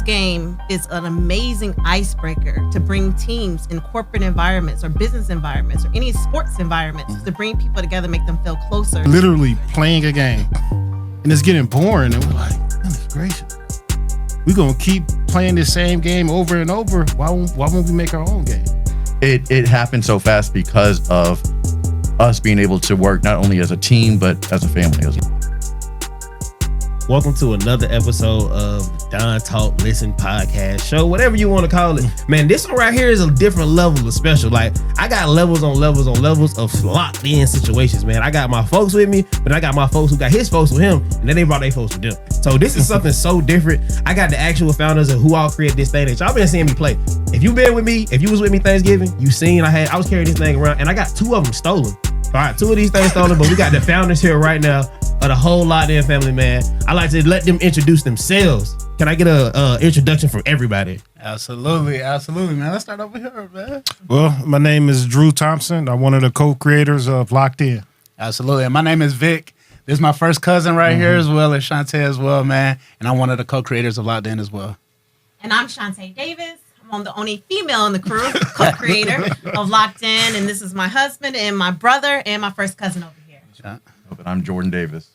game is an amazing icebreaker to bring teams in corporate environments or business environments or any sports environments to bring people together, make them feel closer. Literally playing a game. And it's getting boring. And we're like, goodness gracious. We're going to keep playing the same game over and over. Why won't we make our own game? It happened so fast because of us being able to work not only as a team, but as a family as well. Welcome to another episode of Don Talk Listen Podcast Show, whatever you want to call it. Man, this one right here is a different level of special. Like, I got levels on levels on levels of locked in situations, man. I got my folks with me, but I got my folks who got his folks with him, and then they brought their folks with them. So this is something so different. I got the actual founders of who all created this thing that y'all been seeing me play. If you been with me, if you was with me Thanksgiving, you seen I was carrying this thing around, and I got 2 of them stolen. All right, 2 of these things stolen, but we got the founders here right now of the whole Locked In family, man. I like to let them introduce themselves. Can I get a introduction from everybody? Absolutely, man. Let's start over here, man. Well, my name is Drew Thompson. I'm one of the co-creators of Locked In. Absolutely. And my name is Vic. This is my first cousin right here as well as Shante as well, man. And I'm one of the co-creators of Locked In as well. And I'm Shante Davis. I'm the only female in the crew, co-creator of Locked In. And this is my husband and my brother and my first cousin over here. And I'm Jordan Davis,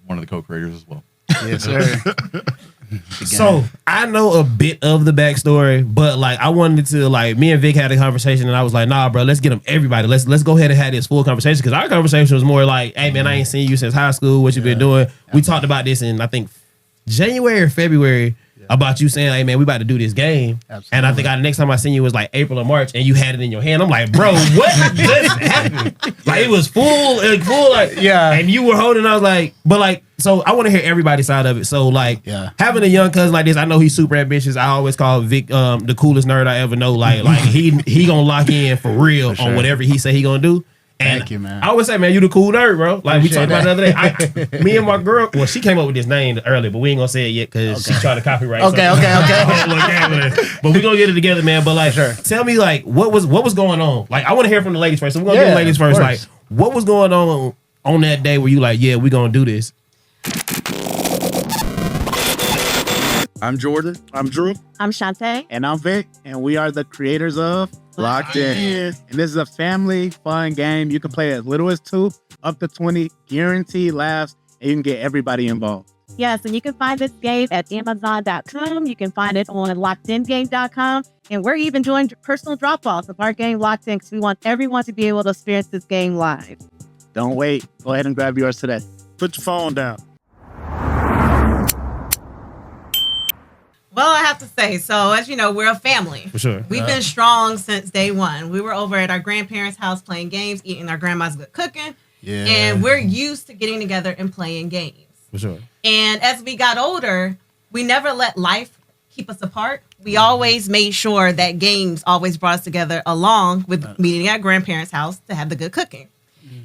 one of the co-creators as well. Yes, sir. So I know a bit of the backstory, but like I wanted to, like, me and Vic had a conversation, and I was like, nah, bro, let's get them everybody. Let's go ahead and have this full conversation, because our conversation was more like, hey man, I ain't seen you since high school. What you been doing? We talked about this in, I think, January or February. About you saying, hey man, we about to do this game. Absolutely. And I think next time I seen you was like April or March, and you had it in your hand. I'm like, bro, what just happened? Like, it was full, like, yeah. And you were holding. I was like, but like, so I want to hear everybody's side of it. So like, having a young cousin like this, I know he's super ambitious. I always call Vic the coolest nerd I ever know. Like he gonna lock in for real on whatever he say he gonna do. And thank you, man. I always say, man, you the cool nerd, bro. Like, we talked about the other day. Me and my girl, well, she came up with this name earlier, but we ain't gonna say it yet because she tried to copyright something. Okay. But we gonna get it together, man. But like, tell me, like, what was going on? Like, I want to hear from the ladies first. So we're gonna do the ladies first. Like, what was going on that day where you like, yeah, we gonna do this? I'm Jordan. I'm Drew. I'm Shante. And I'm Vic. And we are the creators of Locked In. And this is a family fun game. You can play as little as 2, up to 20, guaranteed laughs, and you can get everybody involved. Yes, and you can find this game at Amazon.com. You can find it on LockedInGame.com. And we're even doing personal drop-offs of our game Locked In, because we want everyone to be able to experience this game live. Don't wait. Go ahead and grab yours today. Put your phone down. Well, I have to say, so as you know, we're a family. For sure. We've been strong since day one. We were over at our grandparents' house playing games, eating our grandma's good cooking. Yeah. And we're used to getting together and playing games. For sure. And as we got older, we never let life keep us apart. We always made sure that games always brought us together, along with meeting at grandparents' house to have the good cooking.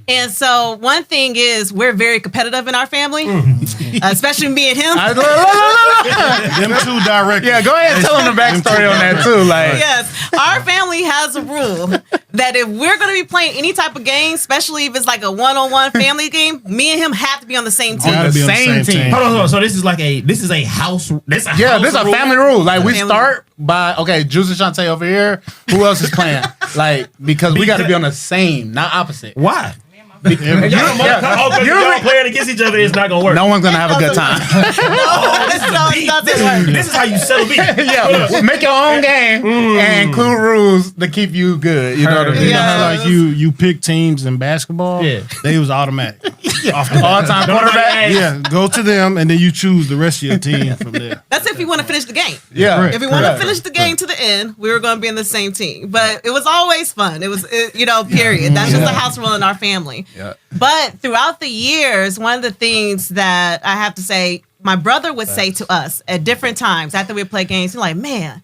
And so one thing is, we're very competitive in our family, especially me and him. Them two direct. Yeah, go ahead and tell them the backstory on that too. Like, yes, our family has a rule that if we're going to be playing any type of game, especially if it's like a one-on-one family game, me and him have to be on the same team. On the same team. Hold on. So this is a house. This is a family rule. Like, we start by, okay, Juice and Shante over here. Who else is playing? Like, because we got to be on the same, not opposite. Why? Y'all playing against each other, it's not gonna work. No one's gonna have a good time. This is how you settle beef. Yeah, make your own game and include rules to keep you good. You know what I mean? You know how, like, you pick teams in basketball? Yeah. They was automatic. All-time quarterback. Yeah, go to them, and then you choose the rest of your team from there. That's if you want to finish the game. Yeah. Correct. If we want to finish the game to the end, we were going to be in the same team. But it was always fun. It was, period. That's just a house rule in our family. Yeah. But throughout the years, one of the things that I have to say, my brother would say to us at different times after we play games, he's like, man,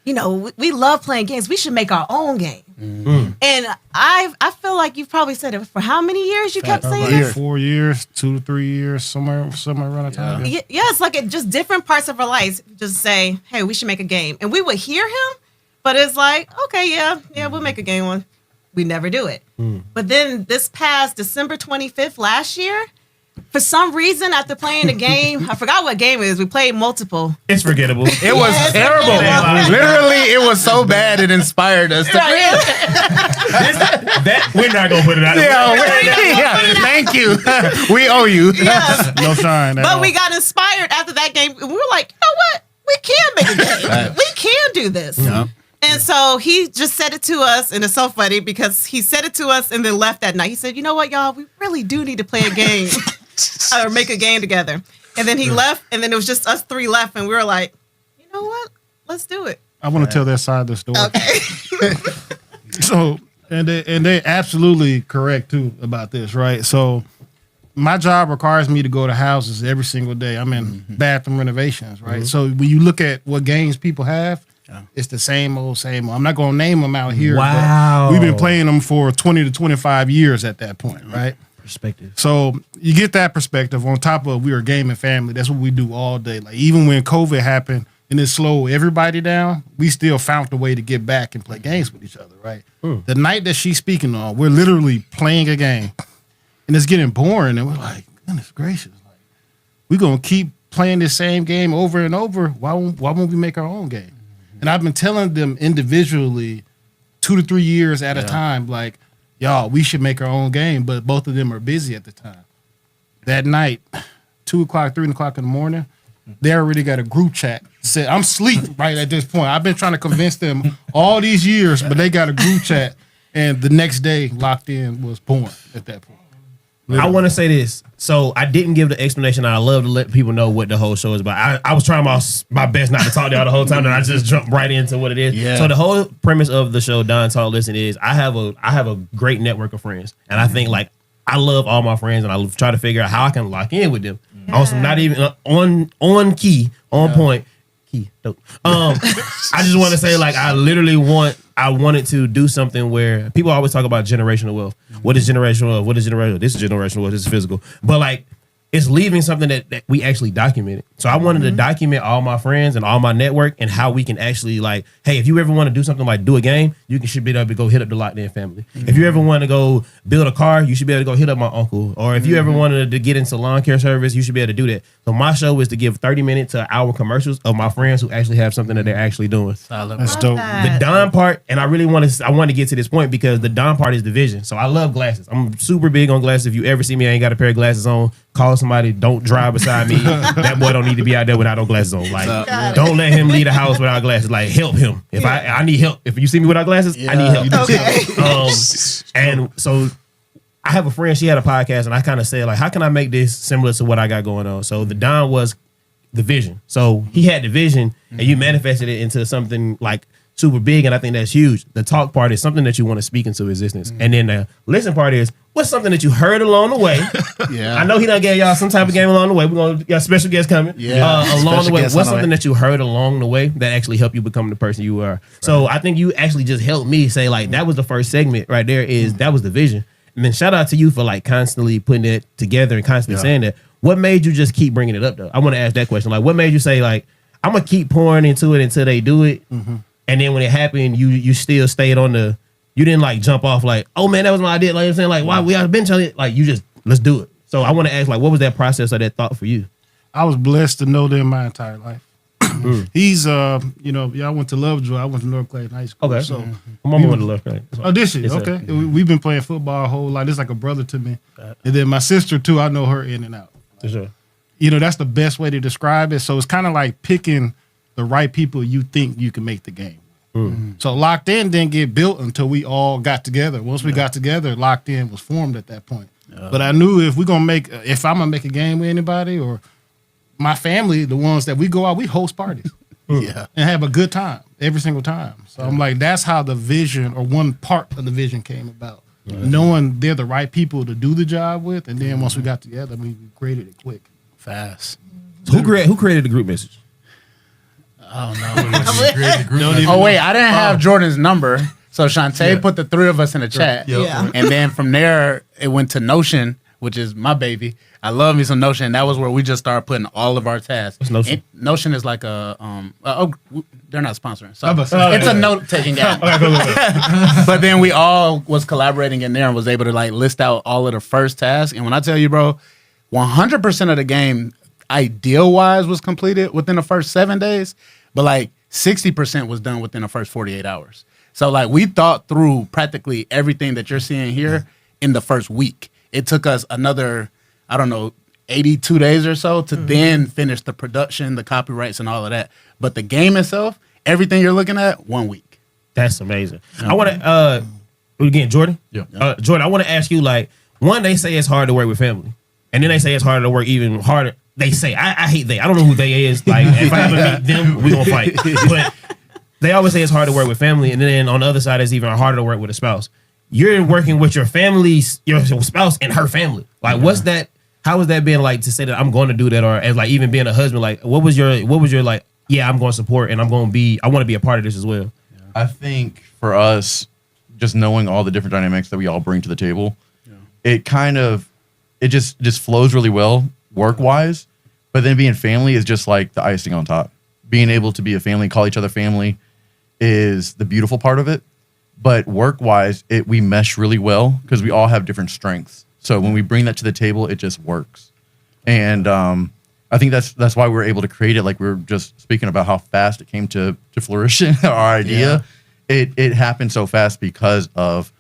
we love playing games. We should make our own game. Mm-hmm. And I feel like you've probably said it for how many years you kept saying this? 4 years, 2 to 3 years, somewhere around the time. Yeah, it's like at just different parts of our lives. Just say, hey, we should make a game. And we would hear him, but it's like, okay, yeah, we'll make a game one. We never do it. But then this past December 25th last year, For some reason, after playing the game, I forgot what game it is. We played multiple. It's forgettable. It was terrible. Literally, it was so bad it inspired us to That we're not gonna put it out. yeah, thank you. We owe you. Yeah. No shine. at But all. we got inspired after that game. We were like, you know what? We can make a game. We can do this. Yeah. And so he just said it to us, and it's so funny because he said it to us and then left that night. He said, you know what, y'all, we really do need to play a game or make a game together. And then he left, and then it was just us three left, and we were like, you know what? Let's do it. I want to tell that side of the story. Okay. So, and they absolutely correct too about this, right? So, my job requires me to go to houses every single day. I'm in bathroom renovations, right? So when you look at what games people have, it's the same old, same old. I'm not going to name them out here. Wow. But we've been playing them for 20 to 25 years at that point, right? Perspective. So you get that perspective on top of we are a gaming family. That's what we do all day. Like even when COVID happened and it slowed everybody down, we still found a way to get back and play games with each other, right? The night that she's speaking on, we're literally playing a game and it's getting boring and we're like, goodness gracious, like we're gonna keep playing this same game over and over. Why won't we make our own game? And I've been telling them individually 2 to 3 years at a time, like, y'all, we should make our own game, but both of them are busy at the time. That night, 2 o'clock, 3 o'clock in the morning, they already got a group chat. Said, I'm asleep right at this point. I've been trying to convince them all these years, but they got a group chat. And the next day, Locked In was born at that point. I want to say this. So I didn't give the explanation. I love to let people know what the whole show is about. I was trying my best not to talk to y'all the whole time, and I just jumped right into what it is. Yeah. So the whole premise of the show, Don Talk Listen, is I have a great network of friends, and I think like I love all my friends, and I try to figure out how I can lock in with them. Also, not even on key, on point. Key, dope. I just want to say like I wanted to do something where people always talk about generational wealth. What is generational wealth? What is generational? This is generational wealth. This is physical. But like, it's leaving something that we actually documented. So I wanted to document all my friends and all my network and how we can actually like, hey, if you ever want to do something like do a game, should be able to go hit up the Locked In family. If you ever want to go build a car, you should be able to go hit up my uncle. Or if you ever wanted to get into lawn care service, you should be able to do that. So my show is to give 30-minute to an hour commercials of my friends who actually have something that they're actually doing. That's dope. The Don part, and I want to get to this point because the Don part is the vision. So I love glasses. I'm super big on glasses. If you ever see me, I ain't got a pair of glasses on, call somebody, don't drive beside me. That boy don't need to be out there without no glasses on. Like, don't let him leave the house without glasses. Like, help him. If I need help. If you see me without glasses, I need help. Okay. And so I have a friend, she had a podcast, and I kind of said, like, how can I make this similar to what I got going on? So the Don was the vision. So he had the vision, and you manifested it into something like super big, and I think that's huge. The talk part is something that you want to speak into existence. And then the listen part is what's something that you heard along the way. I know he done gave y'all some type of game along the way. We're going to got special guests coming. Along the way. What's something that you heard along the way that actually helped you become the person you are? Right. So I think you actually just helped me say like that was the first segment right there is that was the vision. And then shout out to you for like constantly putting it together and constantly saying that. What made you just keep bringing it up though? I want to ask that question. Like what made you say like I'm going to keep pouring into it until they do it? And then when it happened, you still stayed on the, you didn't like jump off like, oh man, that was my idea. Like I'm saying, like, why we have been telling it? Like you just, let's do it. So I want to ask, like, what was that process or that thought for you? I was blessed to know them my entire life. He's, y'all went to Lovejoy. I went to North Clayton High School. Okay. So my mama went to Love Clayton. Oh, this is Yes, okay. sir. We've been playing football a whole lot. This is like a brother to me. And then my sister too. I know her in and out. For sure. That's the best way to describe it. So it's kind of like picking the right people you think you can make the game. So Locked In didn't get built until we all got together. Once we got together, Locked In was formed at that point. But I knew if I'm gonna make a game with anybody or my family, the ones that we go out, we host parties. And have a good time every single time. So I'm like, that's how the vision or one part of the vision came about. Knowing they're the right people to do the job with, and then once we got together, we created it quick. Fast. So who created the group message? I don't know. Oh wait, I didn't have Jordan's number, so Shante put the three of us in a chat, and then from there it went to Notion, which is my baby. I love me some Notion. And that was where we just started putting all of our tasks. What's Notion? Notion is like a they're not sponsoring, so it's a note taking app. But then we all was collaborating in there and was able to like list out all of the first tasks. And when I tell you, bro, 100% of the game, ideal-wise, was completed within the first 7 days, but like 60% was done within the first 48 hours. So like we thought through practically everything that you're seeing here in the first week. It took us another, 82 days or so to then finish the production, the copyrights, and all of that. But the game itself, everything you're looking at, 1 week. That's amazing. I want to, again, Jordan? Yeah. Jordan, I want to ask you, like, one, they say it's hard to work with family. And then they say it's harder to work even harder. They say, I hate they. I don't know who they is. Like, if I ever meet them, we going to fight. But they always say it's hard to work with family. And then on the other side, it's even harder to work with a spouse. You're working with your family's, your spouse and her family. Like, what's that? How was that being like to say that I'm going to do that? Or as like even being a husband, like, what was your like, yeah, I'm going to support and I want to be a part of this as well. I think for us, just knowing all the different dynamics that we all bring to the table, it just flows really well work wise. But then being family is just like the icing on top. Being able to be a family, call each other family, is the beautiful part of it. But work wise, we mesh really well because we all have different strengths. So when we bring that to the table, it just works. And I think that's why we're able to create it. Like we were just speaking about how fast it came to fruition. Our idea, it happened so fast because of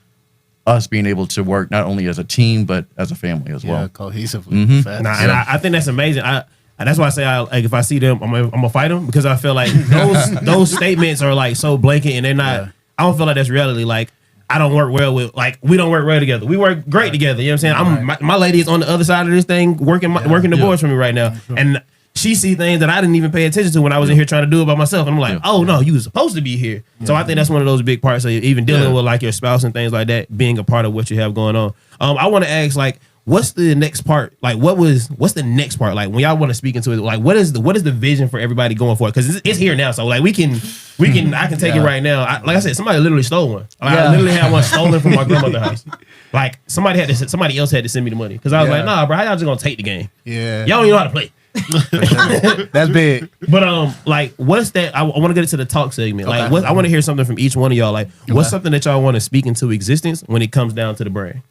us being able to work not only as a team but as a family as well. Cohesively. And I think that's amazing. That's why I say like if I see them, I'm gonna fight them because I feel like those statements are like so blanket and they're not. I don't feel like that's reality. Like I don't work well with we don't work well together. We work great together. You know what I'm saying? My lady is on the other side of this thing working the boards for me right now, and she see things that I didn't even pay attention to when I was in here trying to do it by myself. And I'm like, oh no, you was supposed to be here. So I think that's one of those big parts of even dealing with like your spouse and things like that, being a part of what you have going on. I want to ask like, what's the next part? Like, what's the next part? Like when y'all want to speak into it, like what is the vision for everybody going forward? Because it's here now. So like I can take it right now. Like I said, somebody literally stole one. Like, I literally had one stolen from my grandmother's house. Like somebody else had to send me the money because I was like, nah, bro, how y'all just gonna take the game? Yeah, y'all don't even know how to play. That's big. But like, what's that? I want to get into the talk segment. Okay. Like, I want to hear something from each one of y'all. Like, what's something that y'all want to speak into existence when it comes down to the brand?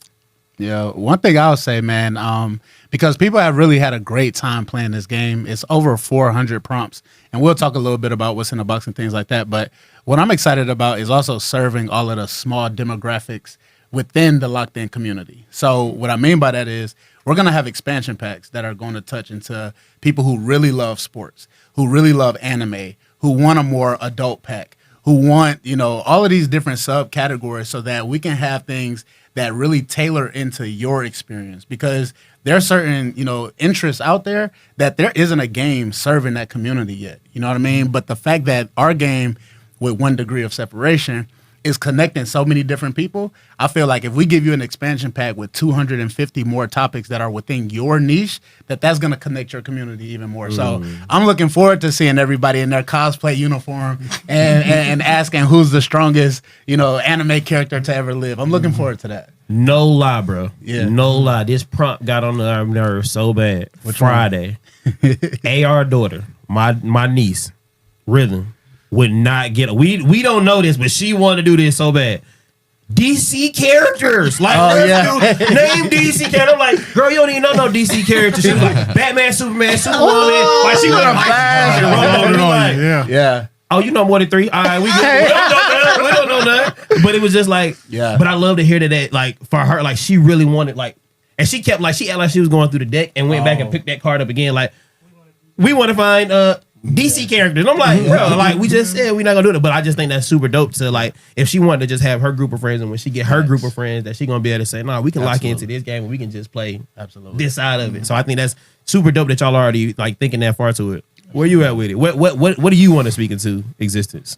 Yeah, one thing I'll say, man, because people have really had a great time playing this game. It's over 400 prompts, and we'll talk a little bit about what's in the box and things like that. But what I'm excited about is also serving all of the small demographics within the Locked In community. So what I mean by that is we're going to have expansion packs that are going to touch into people who really love sports, who really love anime, who want a more adult pack, who want, all of these different subcategories so that we can have things that really tailor into your experience, because there are certain, interests out there that there isn't a game serving that community yet. You know what I mean? But the fact that our game with 1 degree of separation is connecting so many different people, I feel like if we give you an expansion pack with 250 more topics that are within your niche, that's going to connect your community even more. So I'm looking forward to seeing everybody in their cosplay uniform and asking who's the strongest, anime character to ever live. I'm looking forward to that. No lie, bro. Yeah. No lie. This prompt got on our nerves so bad. Friday, AR daughter, my niece, Rhythm, would not get we don't know this, but she wanted to do this so bad. DC characters, like name DC character. I'm like, girl, you don't even know no DC characters. She was like Batman, Superman, Superwoman. Like she went on Yeah. Oh, you know more than 3. All right, we don't know nothing. But it was just like, But I love to hear that like for her, like she really wanted like, and she kept like she acted like she was going through the deck and went back and picked that card up again. Like we want to find DC characters. I'm like, bro, like we just said we're not gonna do it, but I just think that's super dope to like if she wanted to just have her group of friends, and when she get her group of friends, that she gonna be able to say, nah, we can lock into this game and we can just play this side of it. So I think that's super dope that y'all already like thinking that far to it. Where you at with it? What do you want to speak into existence?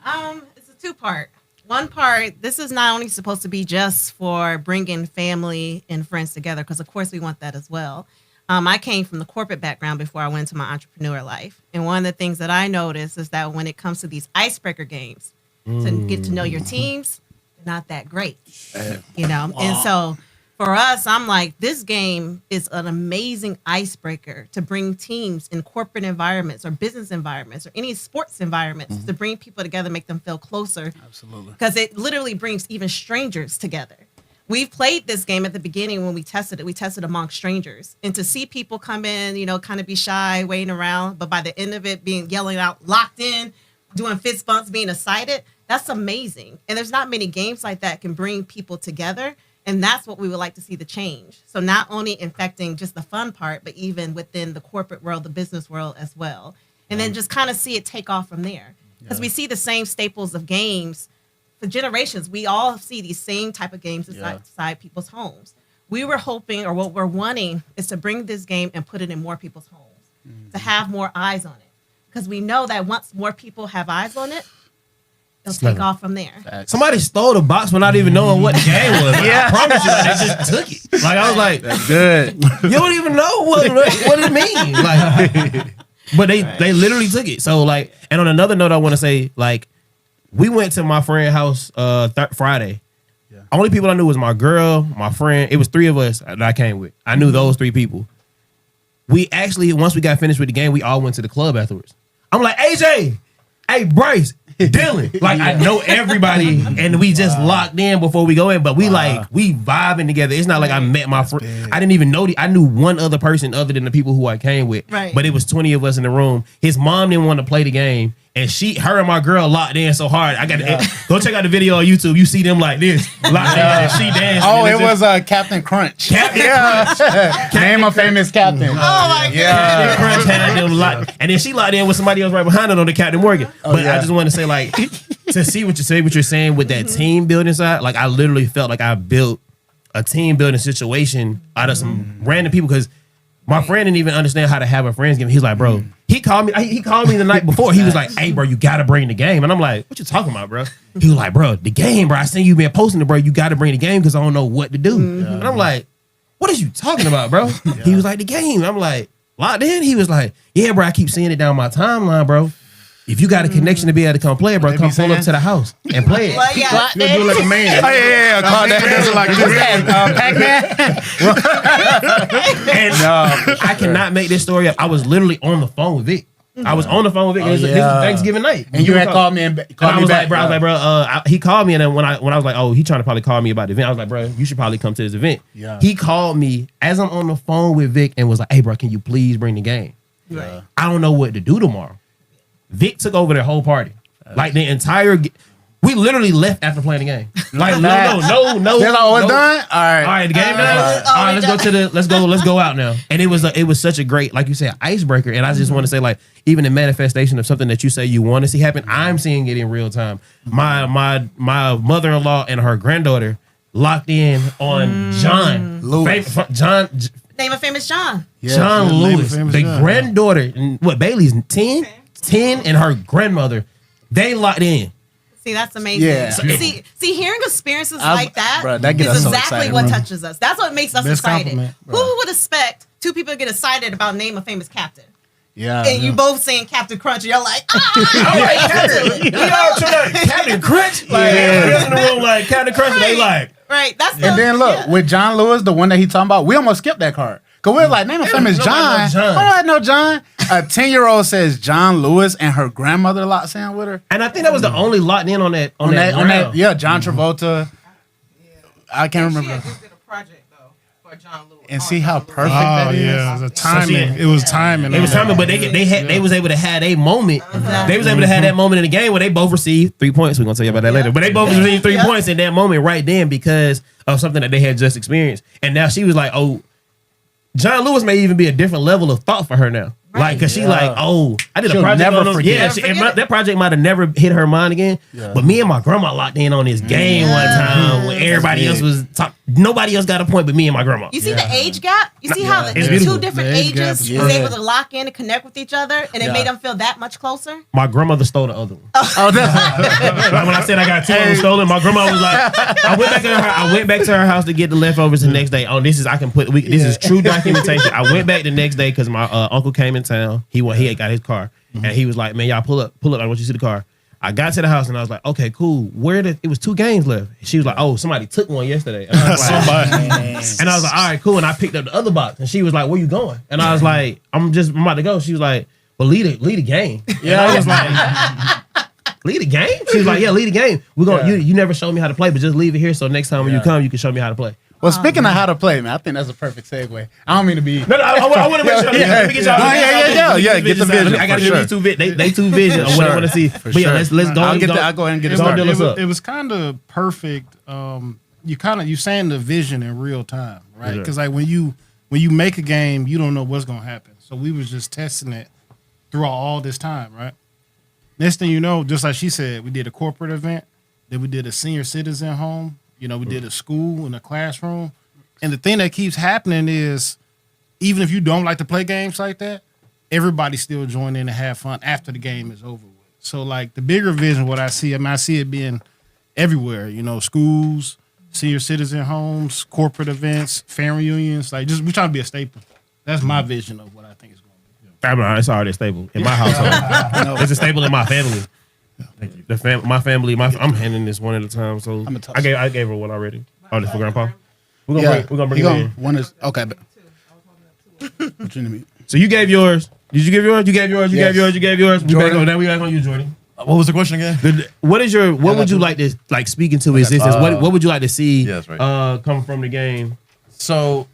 It's a 2-part. One part, this is not only supposed to be just for bringing family and friends together, because of course we want that as well. I came from the corporate background before I went to my entrepreneur life. And one of the things that I noticed is that when it comes to these icebreaker games, to get to know your teams, they're not that great, And so for us, I'm like, this game is an amazing icebreaker to bring teams in corporate environments or business environments or any sports environments to bring people together, make them feel closer. Absolutely. Because it literally brings even strangers together. We've played this game at the beginning when we tested it. We tested among strangers. And to see people come in, kind of be shy, waiting around, but by the end of it, yelling out, locked in, doing fist bumps, being excited, that's amazing. And there's not many games like that can bring people together. And that's what we would like to see the change. So not only infecting just the fun part, but even within the corporate world, the business world as well. And then just kind of see it take off from there. Because we see the same staples of games for generations. We all see these same type of games inside people's homes. We were hoping, or what we're wanting, is to bring this game and put it in more people's homes, to have more eyes on it. Because we know that once more people have eyes on it, it'll take off from there. Somebody stole the box without even knowing what the game was. I promise you, they just took it. Like, I was like, That's good. you don't even know what it means. Like, but they literally took it. So, like, and on another note, I want to say, like, we went to my friend's house Friday. Yeah. Only people I knew was my girl, my friend. It was 3 of us that I came with. I knew those 3 people. We actually, once we got finished with the game, we all went to the club afterwards. I'm like, AJ, hey, Bryce, Dylan. Like, I know everybody, and we just locked in before we go in, but we vibing together. It's not like I met my friend. I didn't even know. I knew one other person other than the people who I came with. Right. But it was 20 of us in the room. His mom didn't want to play the game, and her and my girl locked in so hard. I got to go check out the video on YouTube. You see them like this, locked in, and she danced. Oh, it was Captain Crunch. Captain Crunch. Name a famous captain. Oh my God. Captain Crunch had them locked, and then she locked in with somebody else right behind her on the Captain Morgan. But I just want to say, like, to see what you're saying with that team building side, like, I literally felt like I built a team building situation out of some random people, because my friend didn't even understand how to have a friends game. He's like, bro, he called me the night before. He was like, hey, bro, you got to bring the game. And I'm like, what you talking about, bro? He was like, bro, the game, bro. I seen you been posting it, bro. You got to bring the game because I don't know what to do. And I'm like, what is you talking about, bro? He was like, the game. I'm like, locked in? He was like, yeah, bro, I keep seeing it down my timeline, bro. If you got a connection to be able to come play it, bro, come pull up to the house and play it. Well, yeah. You do like a man. Oh, yeah. Call that like Pac-Man. And I cannot make this story up. I was literally on the phone with Vic. I was on the phone with Vic. It was Thanksgiving night. And you had called me and I was like, bro, he called me, and then when I was like, oh, he trying to probably call me about the event, I was like, bro, you should probably come to this event. Yeah. He called me as I'm on the phone with Vic and was like, hey, bro, can you please bring the game? Right. I don't know what to do tomorrow. Vic took over their whole party. Like, the entire... We literally left after playing the game. Like, no. They're like, oh, it's done? All right, the game done? All right, let's go out now. And it was such a great, like you said, icebreaker. And I just want to say, like, even the manifestation of something that you say you want to see happen, I'm seeing it in real time. My mother-in-law and her granddaughter locked in on John Lewis. Name a famous John. Yeah, John Lewis. The John. granddaughter, what, Bailey's 10? 10 and her grandmother, they locked in. See, that's amazing. Yeah. See, hearing experiences like that, bro, that gets us is so exactly excited, what bro. touches us. That's what makes us Best excited. compliment, Who bro. would expect 2 people to get excited about name a famous captain? Yeah. And you both saying Captain Crunch, and you're like, Captain Crunch? Like, everybody in the room like, Captain Crunch, they like. Right. That's And then look, with John Lewis, the one that he talking about, we almost skipped that card. Because we were like, name a famous John. John. I know John. A 10-year-old says John Lewis and her grandmother locked in with her. And I think that was the only locked in on that round. Yeah, John Travolta. I can't remember. She did a project though for John Lewis. And see how perfect Oh that is. yeah, the timing. It was timing. It was timing, but they was able to have a moment. They was able to have that moment in the game where they both received 3 points. We're gonna tell you about that later. But they both received 3 points in that moment right then because of something that they had just experienced. And now she was like, oh, John Lewis may even be a different level of thought for her now. Like, cause she like, oh, I did a project never on them. forget. Yeah, that project might have never hit her mind again. Yeah. But me and my grandma locked in on this game one time when everybody else was nobody else got a point but me and my grandma. You see the age gap? You see how the beautiful. 2 different The age ages gap was is able to lock in and connect with each other, and it made them feel that much closer? My grandmother stole the other one. Oh, that's Like when I said I got 2 of them stolen, my grandma was like, I went back to her house to get the leftovers the next day. Oh, this is true documentation. I went back the next day because my uncle came in town. He had got his car, and he was like, "Man, y'all pull up. I want you to see the car." I got to the house and I was like, "Okay, cool. It was 2 games left." She was like, "Oh, somebody took one yesterday." And I was like, and I was like, "All right, cool." And I picked up the other box, and she was like, "Where you going?" And I was like, I'm about to go." She was like, "Well, lead the game." Yeah, I was like, lead a game? She was like, yeah, lead a game. We're gonna you never showed me how to play, but just leave it here so next time when you come, you can show me how to play. Well, speaking of how to play, man, I think that's a perfect segue. I don't mean to be. No, I want to make sure. Let me get y'all. Get the vision. I got to give these they two visions of what I want to see. But yeah, let's go. I'll go ahead and get it started. It was kind of perfect. You saying the vision in real time, right? Because like when you make a game, you don't know what's gonna happen. So we was just testing it throughout all this time, right? Next thing you know, just like she said, we did a corporate event, then we did a senior citizen home. You know, we did a school and a classroom. And the thing that keeps happening is, even if you don't like to play games like that, everybody still join in and have fun after the game is over with. So, like, the bigger vision, what I see it being everywhere, you know, schools, senior citizen homes, corporate events, family reunions. Like, we trying to be a staple. That's my vision of what I think is going to be. It's already a staple in my household. It's a staple in my family. Thank you. My family, I'm handing this one at a time. So I gave her one already. Oh, this for Grandpa. We're gonna bring it in. One is okay. What you need? So you gave yours. Did you give yours? You gave yours. You gave yours. You gave yours. We back on you, Jordan. What was the question again? What would you like to speak into existence? What would you like to see come from the game? So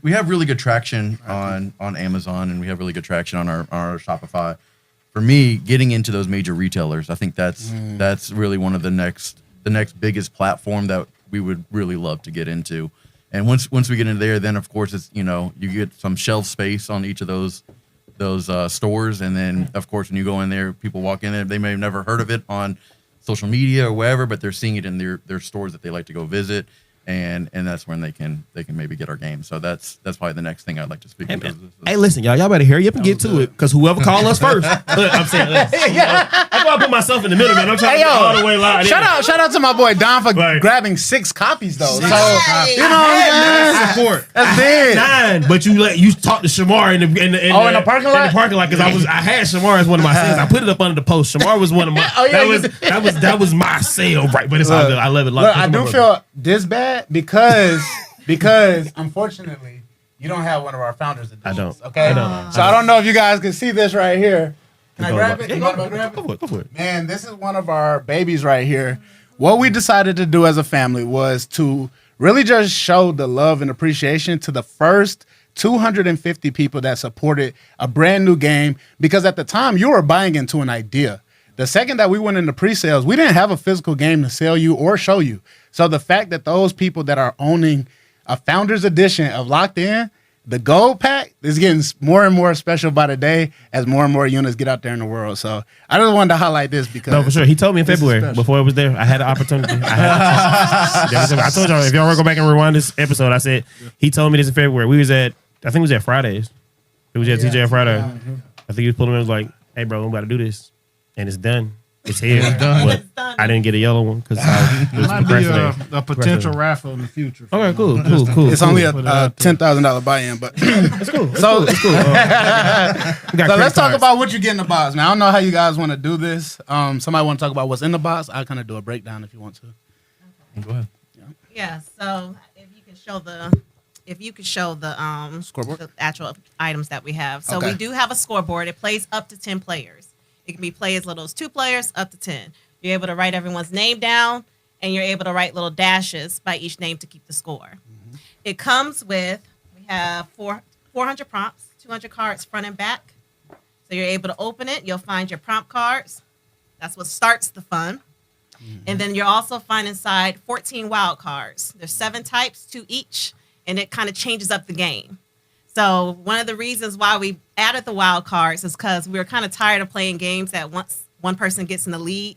we have really good traction on Amazon, and we have really good traction on our Shopify. For me, getting into those major retailers, I think that's really one of the next biggest platform that we would really love to get into. And once we get into there, then of course it's you get some shelf space on each of those stores, and then of course when you go in there, people walk in there, they may have never heard of it on social media or wherever, but they're seeing it in their stores that they like to go visit. And that's when they can maybe get our game. So that's probably the next thing I'd like to speak about. Hey, listen, y'all better hurry up and get to it, because whoever call us first. I'm saying, I gotta put myself in the middle, man. I'm trying to get all the way live. Shout out to my boy Don for grabbing 6 copies though. So, Right. you know, support. That's big. 9, but you talked to Shamar in the parking lot. In the parking lot, because I had Shamar as one of my sales. I put it up under the post. Shamar was one of my. That was my sale, right? But it's all good. I love it. Look, I do feel this bad because unfortunately you don't have one of our founders editions. I don't. Okay. I don't. So I don't know if you guys can see this right here. Can I grab it? Go for it. Man, this is one of our babies right here. What we decided to do as a family was to really just show the love and appreciation to the first 250 people that supported a brand new game, because at the time you were buying into an idea. The second that we went into pre-sales, we didn't have a physical game to sell you or show you. So the fact that those people that are owning a founder's edition of Locked In, the gold pack, is getting more and more special by the day as more and more units get out there in the world. So I just wanted to highlight this because no, for sure. He told me in February before it was there. I had the opportunity. I told y'all, if y'all want to go back and rewind this episode, I said he told me this in February. I think it was at Fridays. It was at TJ Friday. I think he was pulling me and was like, "Hey, bro, I'm about to do this, and it's done. It's here." But I didn't get a yellow one because it might be a potential raffle in the future. Okay, cool. It's only a $10,000 buy-in, but it's cool. So let's talk about what you get in the box, man. I don't know how you guys want to do this. Somebody want to talk about what's in the box? I'll kind of do a breakdown if you want to. Okay. Go ahead. Yeah. So if you can show the Scoreboard? the actual items that we have. So Okay. we do have a scoreboard. It plays up to 10 players. It can be play as little as 2 players up to 10. You're able to write everyone's name down, and you're able to write little dashes by each name to keep the score. Mm-hmm. It comes with, we have 400 prompts, 200 cards front and back. So you're able to open it. You'll find your prompt cards. That's what starts the fun. Mm-hmm. And then you'll also find inside 14 wild cards. There's 7 types, 2 each, and it kind of changes up the game. So one of the reasons why we added the wild cards is because we were kind of tired of playing games that once one person gets in the lead,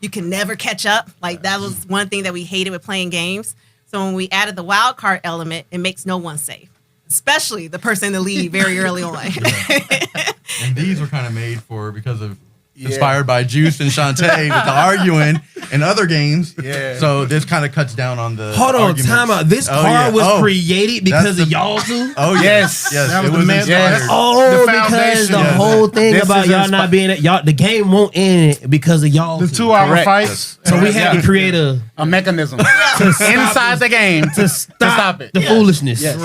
you can never catch up. Like that was one thing that we hated with playing games. So when we added the wild card element, it makes no one safe, especially the person in the lead very early on. And these were kind of made because of inspired by Juice and Shante with the arguing and other games. Yeah. So this kind of cuts down on the arguments. Time out. This card was created because of y'all two? Oh, yes. That was the inspired. Oh, because the whole thing about y'all not being it, the game won't end because of y'all. The 2-hour fights. So we had to create a mechanism inside the game to stop it. The foolishness. Yes.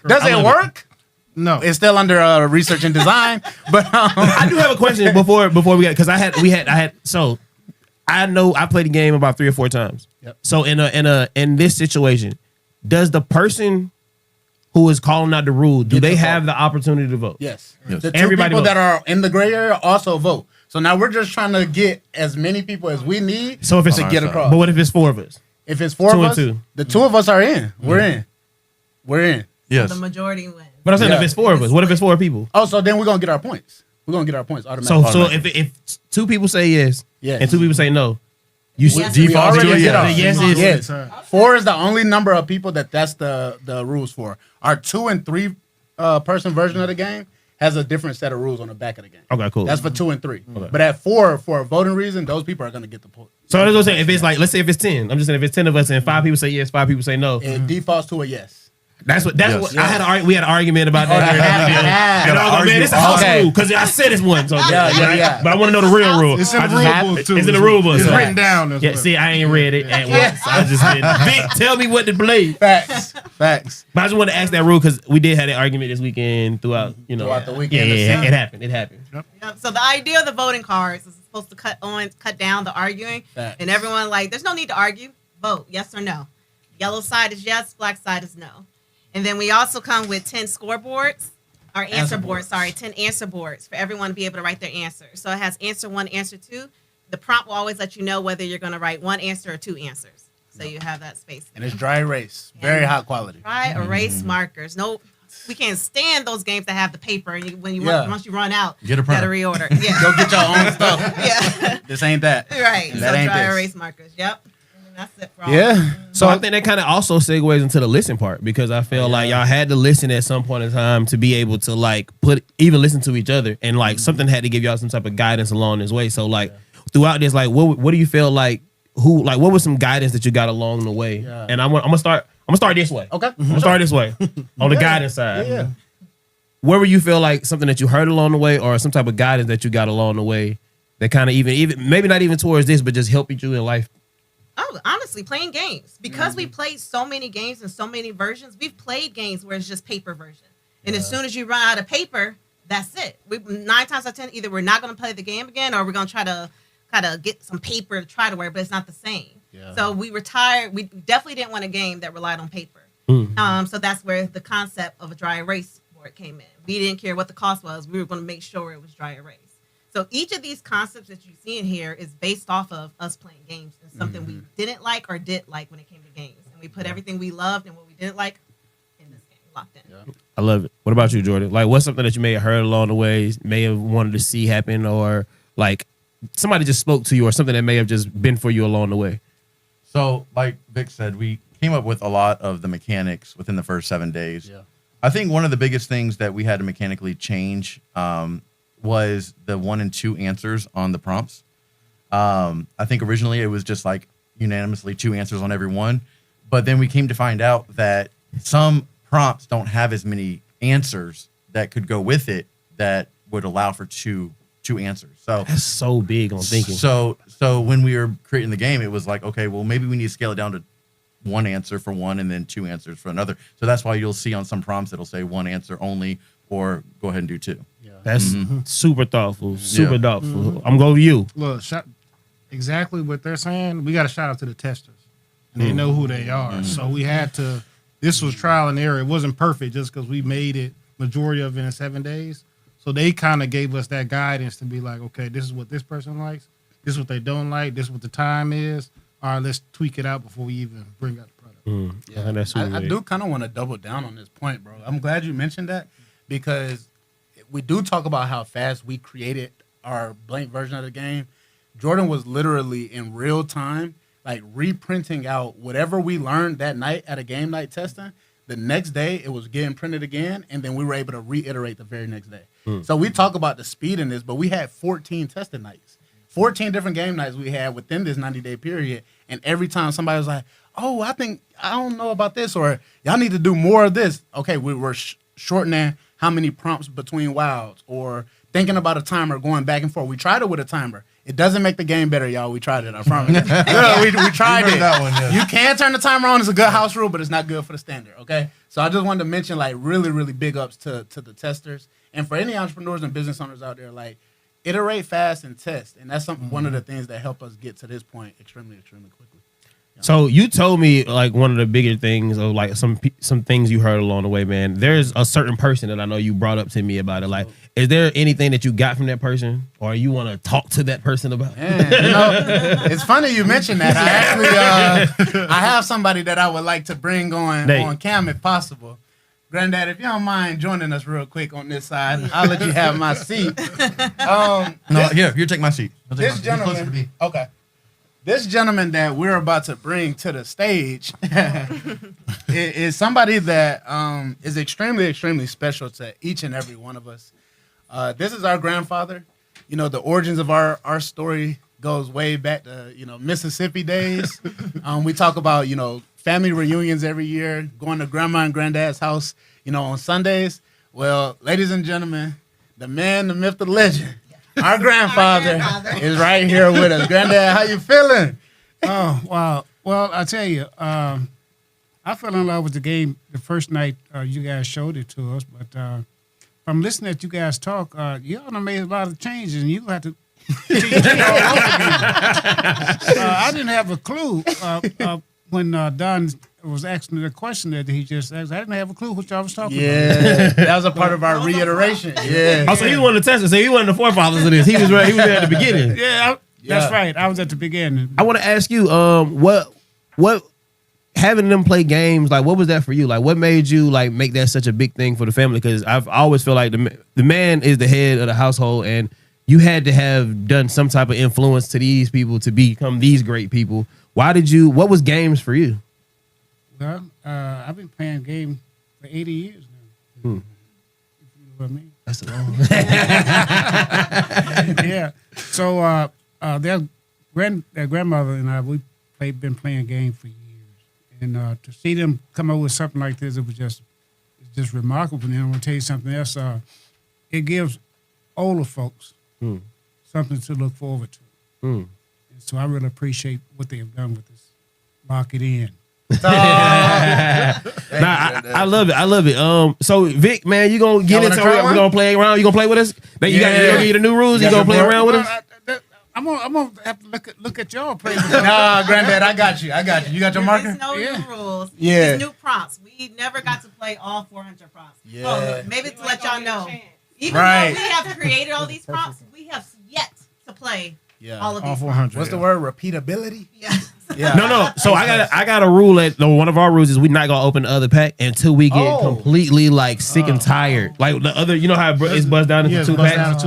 Does it work? No, it's still under research and design. But I do have a question before we get, because I had. So I know I played the game about 3 or 4 times. Yep. So in this situation, does the person who is calling out the rule, do they have the opportunity to vote? Yes. Yes. The two Everybody people vote. that are in the gray area also vote. So now we're just trying to get as many people as we need So if it's to get across. But what if it's 4 of us? If it's 4 2 of and us, 2. the 2 of us are in. We're in. We're in. Yes. The majority wins. But I'm saying Yeah. if it's 4 of us, what if it's 4 people? Oh, so then we're gonna get our points. We're gonna get our points So automatically. if 2 people say yes, Yes. and 2 people say no, you Yes. Default already to a did yes. our- The yes is- yes. 4 is the only number of people that's the rules for. Our 2 and 3 person version of the game has a different set of rules on the back of the game. Okay, cool. That's for 2 and 3. But at 4, for a voting reason, those people are gonna get the point. So that's what I'm saying. If it's like, let's say if it's 10, I'm just saying if it's 10 of us and 5 people say yes, 5 people say no. It defaults to a yes. That's what Yes. I had. We had an argument about that. And I was like, man, it's a house Okay. rule because I said it's one. So Yeah. But I want to know the real rule. It's in I the just- rule book too. It's in the rule book. It's so- written down. As Yeah, well. see, I ain't read it at once. I just did. Vic, tell me what to believe. Facts. Facts. But I just wanted to ask that rule because we did have that argument this weekend throughout Throughout the weekend. Yeah, it happened. It happened. Yep. So the idea of the voting cards is supposed to cut down the arguing, Facts. and everyone there's no need to argue. Vote yes or no. Yellow side is yes, black side is no. And then we also come with 10 scoreboards, or answer boards. 10 answer boards for everyone to be able to write their answer. So it has answer 1, answer 2. The prompt will always let you know whether you're going to write 1 answer or 2 answers. So you have that space. And it's dry erase. Very high quality. Dry erase markers. No, we can't stand those games that have the paper, and once you run out, Get a you gotta printer. reorder. Yeah. Go get your own stuff. Yeah. This ain't that. Right. And So that ain't dry this. erase markers. Yep. And that's it for all. Yeah. So I think that kind of also segues into the listen part because I feel like y'all had to listen at some point in time to be able to even listen to each other and something had to give y'all some type of guidance along this way. So throughout this, what do you feel like? What was some guidance that you got along the way? Yeah. And I'm gonna start this way. Okay. I'm gonna start this way on the guidance side. Yeah. Where would you feel like something that you heard along the way, or some type of guidance that you got along the way that kind of even maybe not even towards this, but just helping you in life? Oh, honestly, playing games. Because we played so many games and so many versions, we've played games where it's just paper version. And as soon as you run out of paper, that's it. 9 times out of 10, either we're not going to play the game again or we're going to try to kind of get some paper to try to work, but it's not the same. Yeah. So we retired. We definitely didn't want a game that relied on paper. So that's where the concept of a dry erase board came in. We didn't care what the cost was. We were going to make sure it was dry erase. So each of these concepts that you see in here is based off of us playing games and something we didn't like or did like when it came to games. And we put everything we loved and what we didn't like in this game, locked in. Yeah. I love it. What about you, Jordan? What's something that you may have heard along the way, may have wanted to see happen, or somebody just spoke to you, or something that may have just been for you along the way? So, like Vic said, we came up with a lot of the mechanics within the first 7 days. Yeah. I think one of the biggest things that we had to mechanically change was the 1 and 2 answers on the prompts. I think originally it was just unanimously 2 answers on every one. But then we came to find out that some prompts don't have as many answers that could go with it that would allow for two answers. So That's so big on thinking. So when we were creating the game, it was like, okay, well, maybe we need to scale it down to 1 answer for one and then 2 answers for another. So that's why you'll see on some prompts it'll say 1 answer only, or go ahead and do 2. That's super thoughtful. Super Yeah. thoughtful. I'm going to you. Look, exactly what they're saying. We got to shout out to the testers. And they know who they are. So we had to. This was trial and error. It wasn't perfect just because we made it majority of it in 7 days. So they kind of gave us that guidance to be like, okay, this is what this person likes. This is what they don't like. This is what the time is. All right, let's tweak it out before we even bring out the product. I think that's super I big. do kind of want to double down on this point, bro. I'm glad you mentioned that because we do talk about how fast we created our blank version of the game. Jordan was literally in real time, reprinting out whatever we learned that night at a game night testing. The next day, it was getting printed again, and then we were able to reiterate the very next day. So we talk about the speed in this, but we had 14 testing nights. 14 different game nights we had within this 90-day period, and every time somebody was like, oh, I don't know about this, or y'all need to do more of this. Okay, we were shortening how many prompts between wilds, or thinking about a timer, going back and forth. We tried it with a timer. It doesn't make the game better, y'all. We tried it, I promise. we tried it. That one, yes. You can turn the timer on. It's a good house rule, but it's not good for the standard, okay? So I just wanted to mention, really, really big ups to the testers. And for any entrepreneurs and business owners out there, iterate fast and test, and that's one of the things that help us get to this point extremely quickly. So you told me like one of the bigger things of like some things you heard along the way, man. There's a certain person that I know you brought up to me about it. Like, is there anything that you got from that person, or you want to talk to that person about? Man, it's funny you mentioned that. I actually I have somebody that I would like to bring on cam if possible. Granddad, if you don't mind joining us real quick on this side, I'll let you have my seat. You take my seat. This gentleman, okay. This gentleman that we're about to bring to the stage is somebody that is extremely special to each and every one of us. This is our grandfather. You know, the origins of our story goes way back to, Mississippi days. We talk about, family reunions every year, going to grandma and granddad's house, on Sundays. Well, ladies and gentlemen, the man, the myth, the legend, our grandfather is right here with us. Granddad, how you feeling? Oh, wow. Well, I tell you, I fell in love with the game the first night you guys showed it to us. But from listening to you guys talk, y'all done made a lot of changes, and you have to teach me all over again. I didn't have a clue when Don was asking the question that he just asked. I didn't have a clue what y'all was talking about. Yeah, that was a part of our reiteration. Yeah. Oh, so he wanted to test it. So he wasn't the forefathers of this. He was right. He was there at the beginning. Yeah, that's right. I was at the beginning. I want to ask you, what having them play games, like, what was that for you? Like, what made you like make that such a big thing for the family? Because I've always felt like the man is the head of the household, and you had to have done some type of influence to these people to become these great people. What was games for you? Well, I've been playing games for 80 years now. If you know what I mean. That's a long. Yeah. So their grandmother and I, been playing games for years, and to see them come up with something like this, it's just remarkable. And I'm gonna tell you something else. It gives older folks something to look forward to. And so I really appreciate what they have done with this. Lock it in. I love it. I love it. So Vic, man, you gonna get into it? We're gonna play around. You gonna play with us? Man, you gotta give you the new rules. You gonna play around with us? I'm gonna have to look at y'all play. Nah, Granddad, I got you. You got your marker? There's no new rules. Yeah. There's new prompts. We never got to play all 400 prompts. Yeah. So maybe to let y'all know, even Right. though we have created all these prompts, we have yet to play all of these 400. What's the word? Repeatability? prompts. Yeah. No. So I got a rule that one of our rules is we're not gonna open the other pack until we get completely like sick and tired. Like the other, you know how it's buzzed down into two packs.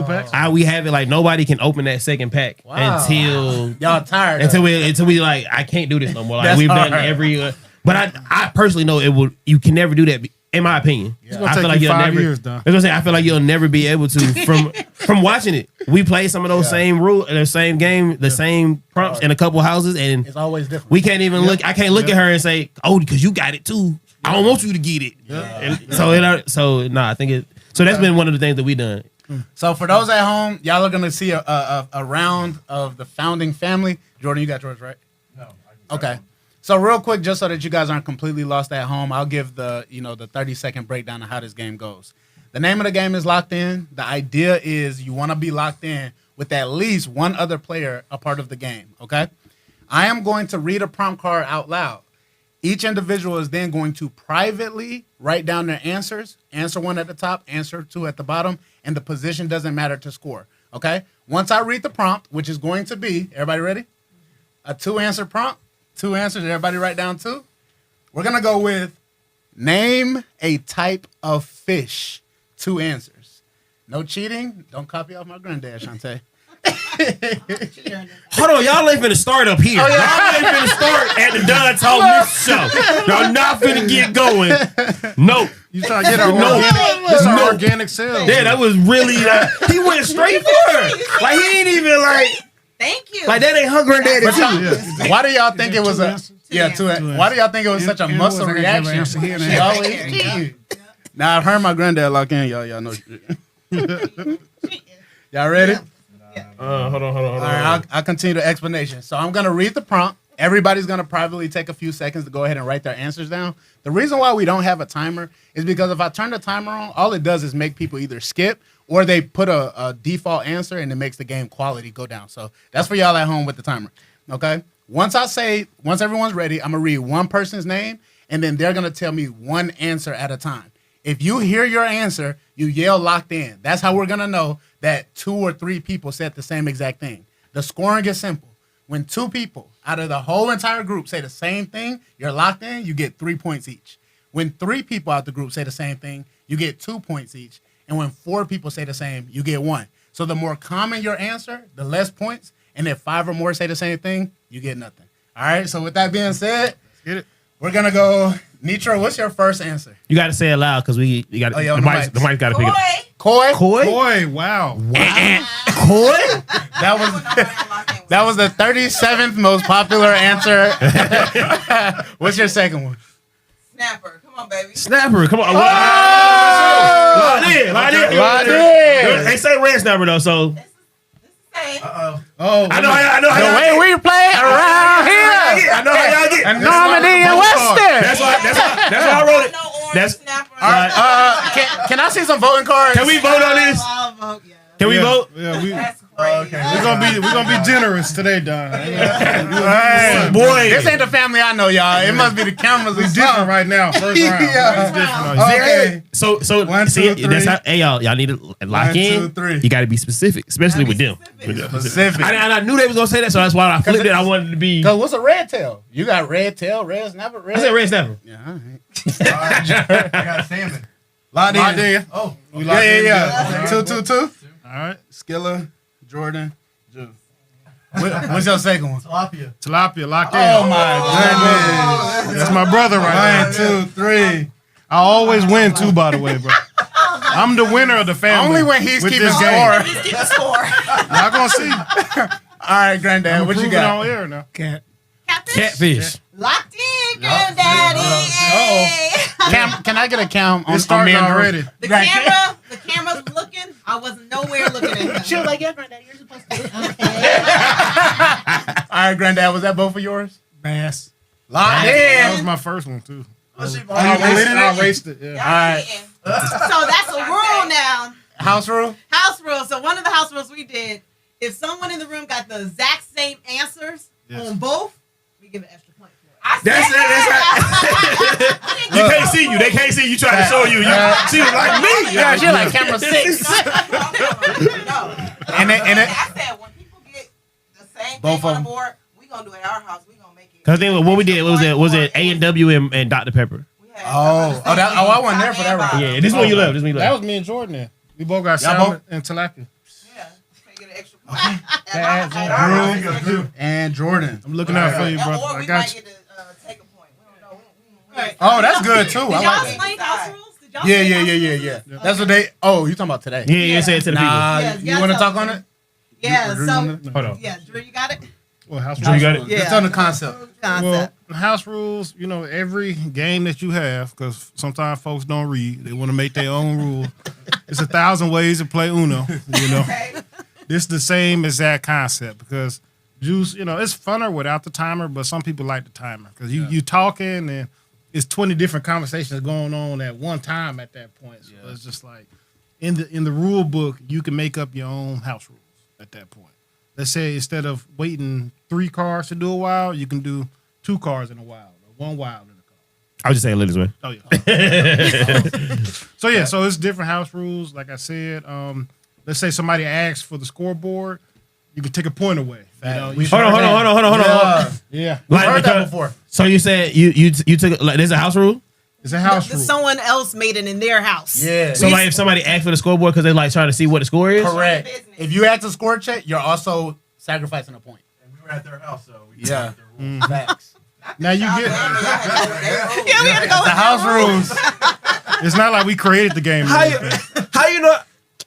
We have it like nobody can open that second pack until y'all tired. Until we like I can't do this no more. Like That's we've done hard. every. But I personally know it would. You can never do that. In my opinion, I feel like you'll never. years, though. I was gonna say I feel like you'll never be able to from watching it. We play some of those same rules, the same game, the same prompts in a couple houses, and It's always different. we can't even look. I can't look at her and say, "Oh, because you got it too. I don't want you to get it." And I think it. So that's been one of the things that we done. So for those at home, y'all are gonna see a round of the founding family. Jordan, you got yours, right? No. Okay. So real quick, just so that you guys aren't completely lost at home, I'll give the 30-second breakdown of how this game goes. The name of the game is Locked In. The idea is you want to be locked in with at least one other player a part of the game, okay? I am going to read a prompt card out loud. Each individual is then going to privately write down their answers. Answer 1 at the top, answer 2 at the bottom, and the position doesn't matter to score, okay? Once I read the prompt, which is going to be, everybody ready? A 2-answer prompt. 2 answers. Everybody write down 2. We're going to go with name a type of fish. 2 answers. No cheating. Don't copy off my granddad, Shante. Hold on, y'all ain't finna start up here. Y'all ain't finna start at the Don Talk Mix show. Y'all not finna get going. No. You trying to get our organic sales. Yeah, that was really he went straight for her. Like he ain't even like. Thank you. Like that ain't her granddaddy too. Why do y'all think it was why do y'all think it was such a muscle reaction? She always cheating. Now I've heard my granddad lock in. Y'all know. Y'all ready? Hold on. All right, I'll continue the explanation. So I'm gonna read the prompt. Everybody's going to probably take a few seconds to go ahead and write their answers down. The reason why we don't have a timer is because if I turn the timer on, all it does is make people either skip or they put a default answer and it makes the game quality go down. So that's for y'all at home with the timer. Okay? Once everyone's ready, I'm going to read one person's name and then they're going to tell me one answer at a time. If you hear your answer, you yell locked in. That's how we're going to know that 2 or 3 people said the same exact thing. The scoring is simple. When 2 people out of the whole entire group say the same thing, you're locked in, you get 3 points each. When 3 people out the group say the same thing, you get 2 points each. And when 4 people say the same, you get 1. So the more common your answer, the less points. And if 5 or more say the same thing, you get nothing. All right, so with that being said, Get it. we're going to go. Nitro, what's your first answer? You got to say it loud because we got Oh, yeah, the mic got to pick it up. Koi? Koi? Boy, wow. Koi? That was the 37th most popular answer. What's your second one? Snapper. Come on, baby. Snapper, come on. Oh! Locked in. Locked in. They say red snapper though, so. Hey. Oh, I know how The y'all way get. we play around here. I know how y'all get. And Normandy and Western. That's why I wrote it. No orange That's- snapper. All right, can I see some voting cards? Can we vote on this? I'll vote, yeah. Can we vote? Yeah, That's crazy. we're gonna be generous today, Don. Hey, Boy. this ain't the family I know, y'all. It must be the cameras. We or different something. right now. First round. Yeah. It's different. on you. Okay. So 1, see, 2, that's 3. how. Hey y'all need to lock 1, in. 2, 3. You got to be specific, especially with them. Specific. I knew they was gonna say that, so that's why I flipped it. I wanted to be. Cause what's a red tail? You got red tail, red snapper, red. I said red snapper. Yeah, all right. I got salmon. Locked Locked in. in. Oh, We locked in. Yeah. Okay. 2, 2, 2. All right. Skilla, Jordan, Juice. What's your second one? tilapia. Tilapia locked in. Oh my goodness. That's my brother right 1, there. 2, 3. I always win too, by the way, bro. I'm the winner of the family. Only when he's with keeping this score. game. Just keep the score. Y'all gonna see. All right, Granddad, I'm what you proving got? on air now. Cat. Catfish. Locked in, granddaddy. Hey. Can I get a count on It's starting me and Drew? already. The camera's looking. I wasn't nowhere looking at him. She was like, yeah, granddaddy, you're supposed to. All right, Granddad, was that both of yours? Bass. Locked That was in. my first one too. I raced it. Yeah. All right. So that's a rule now. House rule? House rule. So one of the house rules we did, if someone in the room got the exact same answers on both, we give an extra point for it. That's it. You can't see you. They can't see you trying to show you. She was like me. Yeah, she like camera 6. No. And it, I said when people get the same Both thing of on them. the board, we gonna do it at our house. We gonna make it. Because then what we did was it A&W and Dr. Pepper. We had I wasn't there for that round. Yeah, this one you left. This one you That left. was me and Jordan. Then. We both got Y'all salmon and tilapia. Yeah, so you get an extra point. At our house. Drew and Jordan. I'm looking out for you, Or brother. we I might got you. get to take a point. We don't know. Right. Oh, that's good too. Did I y'all like that. explain house rules? Did y'all Yeah, say yeah, house yeah, rules? yeah, yeah. That's what they. Oh, you talking about today? Yeah, say it to the people. Nah, Yes, you yes, want to so- talk on it? Yeah, Drew, so you Hold on. yeah, Drew, you got it. Well, house Drew, you got it? rules. Yeah. Just on the concept. Well, Concept. house rules, you know, every game that you have, because sometimes folks don't read, they want to make their own rule. It's 1,000 ways to play Uno, you know. This the same exact concept because Juice, you know, it's funner without the timer, but some people like the timer because you talking and it's 20 different conversations going on at one time at that point. So it's just like in the rule book, you can make up your own house rules at that point. Let's say instead of waiting 3 cards to do a wild, you can do 2 cards in a wild or 1 wild in a card. I was just saying it this way. Oh yeah. So yeah, so it's different house rules. Like I said, let's say somebody asks for the scoreboard, you can take a point away. You know, you Hold on. yeah, We've Like, heard that because- before. So you said you took like there's a house rule. it's a house rule. Someone else made it in their house. Yeah. So like if somebody asked for the scoreboard because they're like trying to see what the score is. Correct. Business. If you add to score check, you're also sacrificing a point. And we were at their house, so we Yeah. Facts. Now you get Yeah, we had to go The with house rules. it's not like we created the game. or How you anything. how you know?